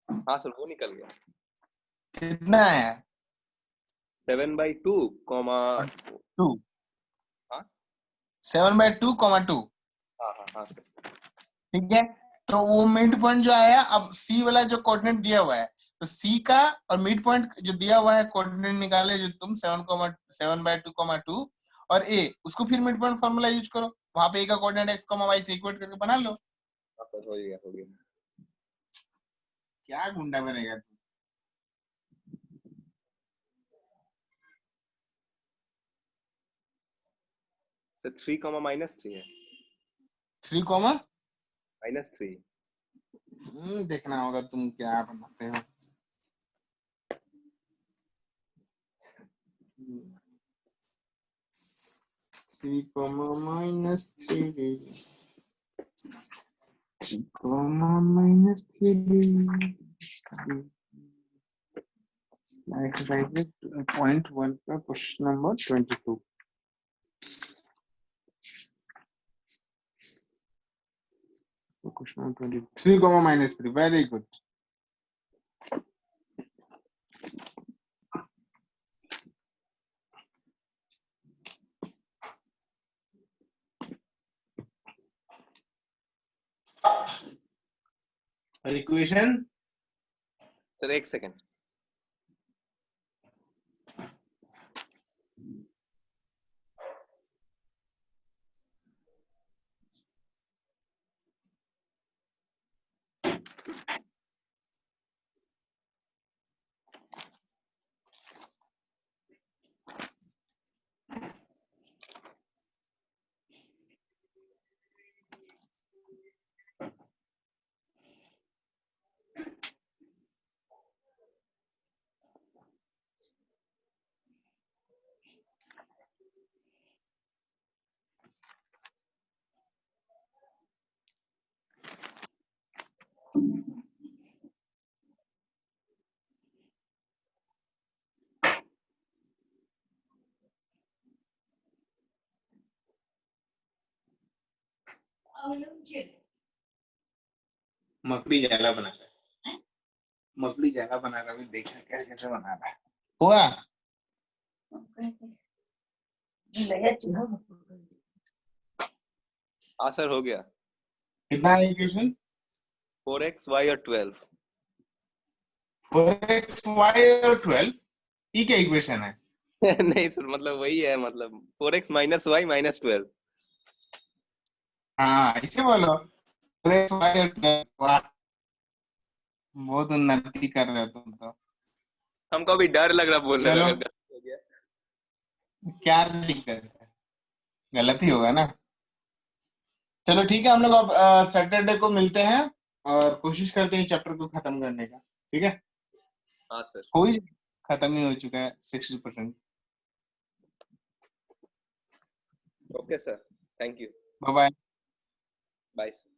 हाँ सर वो निकल गया। कितना है? 7/2 कॉमा। 2, हाँ 7/2,2। हाँ हाँ हाँ सर। ठीक है, तो वो मिड पॉइंट जो आया, अब सी वाला जो कोऑर्डिनेट दिया हुआ है, तो सी का और मिड पॉइंट जो दिया हुआ है कोऑर्डिनेट निकाले जो तुम 7,7/2,2, और ए उसको फिर मिड पॉइंट फॉर्मूला यूज करो, वहां पे ए का कोऑर्डिनेट x, y से इक्वेट करके बना लो। हाँ सर हो गया हो गया। क्या गुंडा बनेगा तू। सर 3 कॉमा -3 है। 3 कॉमा -3। देखना होगा तुम क्या बनाते हो। 3 कॉमा -3, 3 कॉमा -3 एक्सरसाइज पॉइंट 1 का question number 22। Question number 22, 3 comma -3, very good. Equation sir एक सेकंड। मकड़ी जाला बना रहा है, मकड़ी जाला बना रहा है, देखना कैसे कैसे बना रहा है। हुआ हाँ सर हो गया। कितना है इक्वेशन? 4x y और 12। 4x y और 12, ये क्या इक्वेशन है? नहीं सर मतलब वही है, मतलब 4x - y - 12। हाँ इसे बोलो 4x y और 12। वाह, बहुत उन्नति कर रहे हो तुम तो। हमको अभी डर लग रहा बोलने में, चलो अगर गलत हो गया। क्या दिक्कत है, गलत ही होगा ना। चलो ठीक है, हम लोग अब सैटरडे को मिलते हैं और कोशिश करते हैं चैप्टर को खत्म करने का। ठीक है, हाँ सर। हो ही खत्म ही हो चुका है 60%। Okay sir, thank you. Bye bye. Bye sir.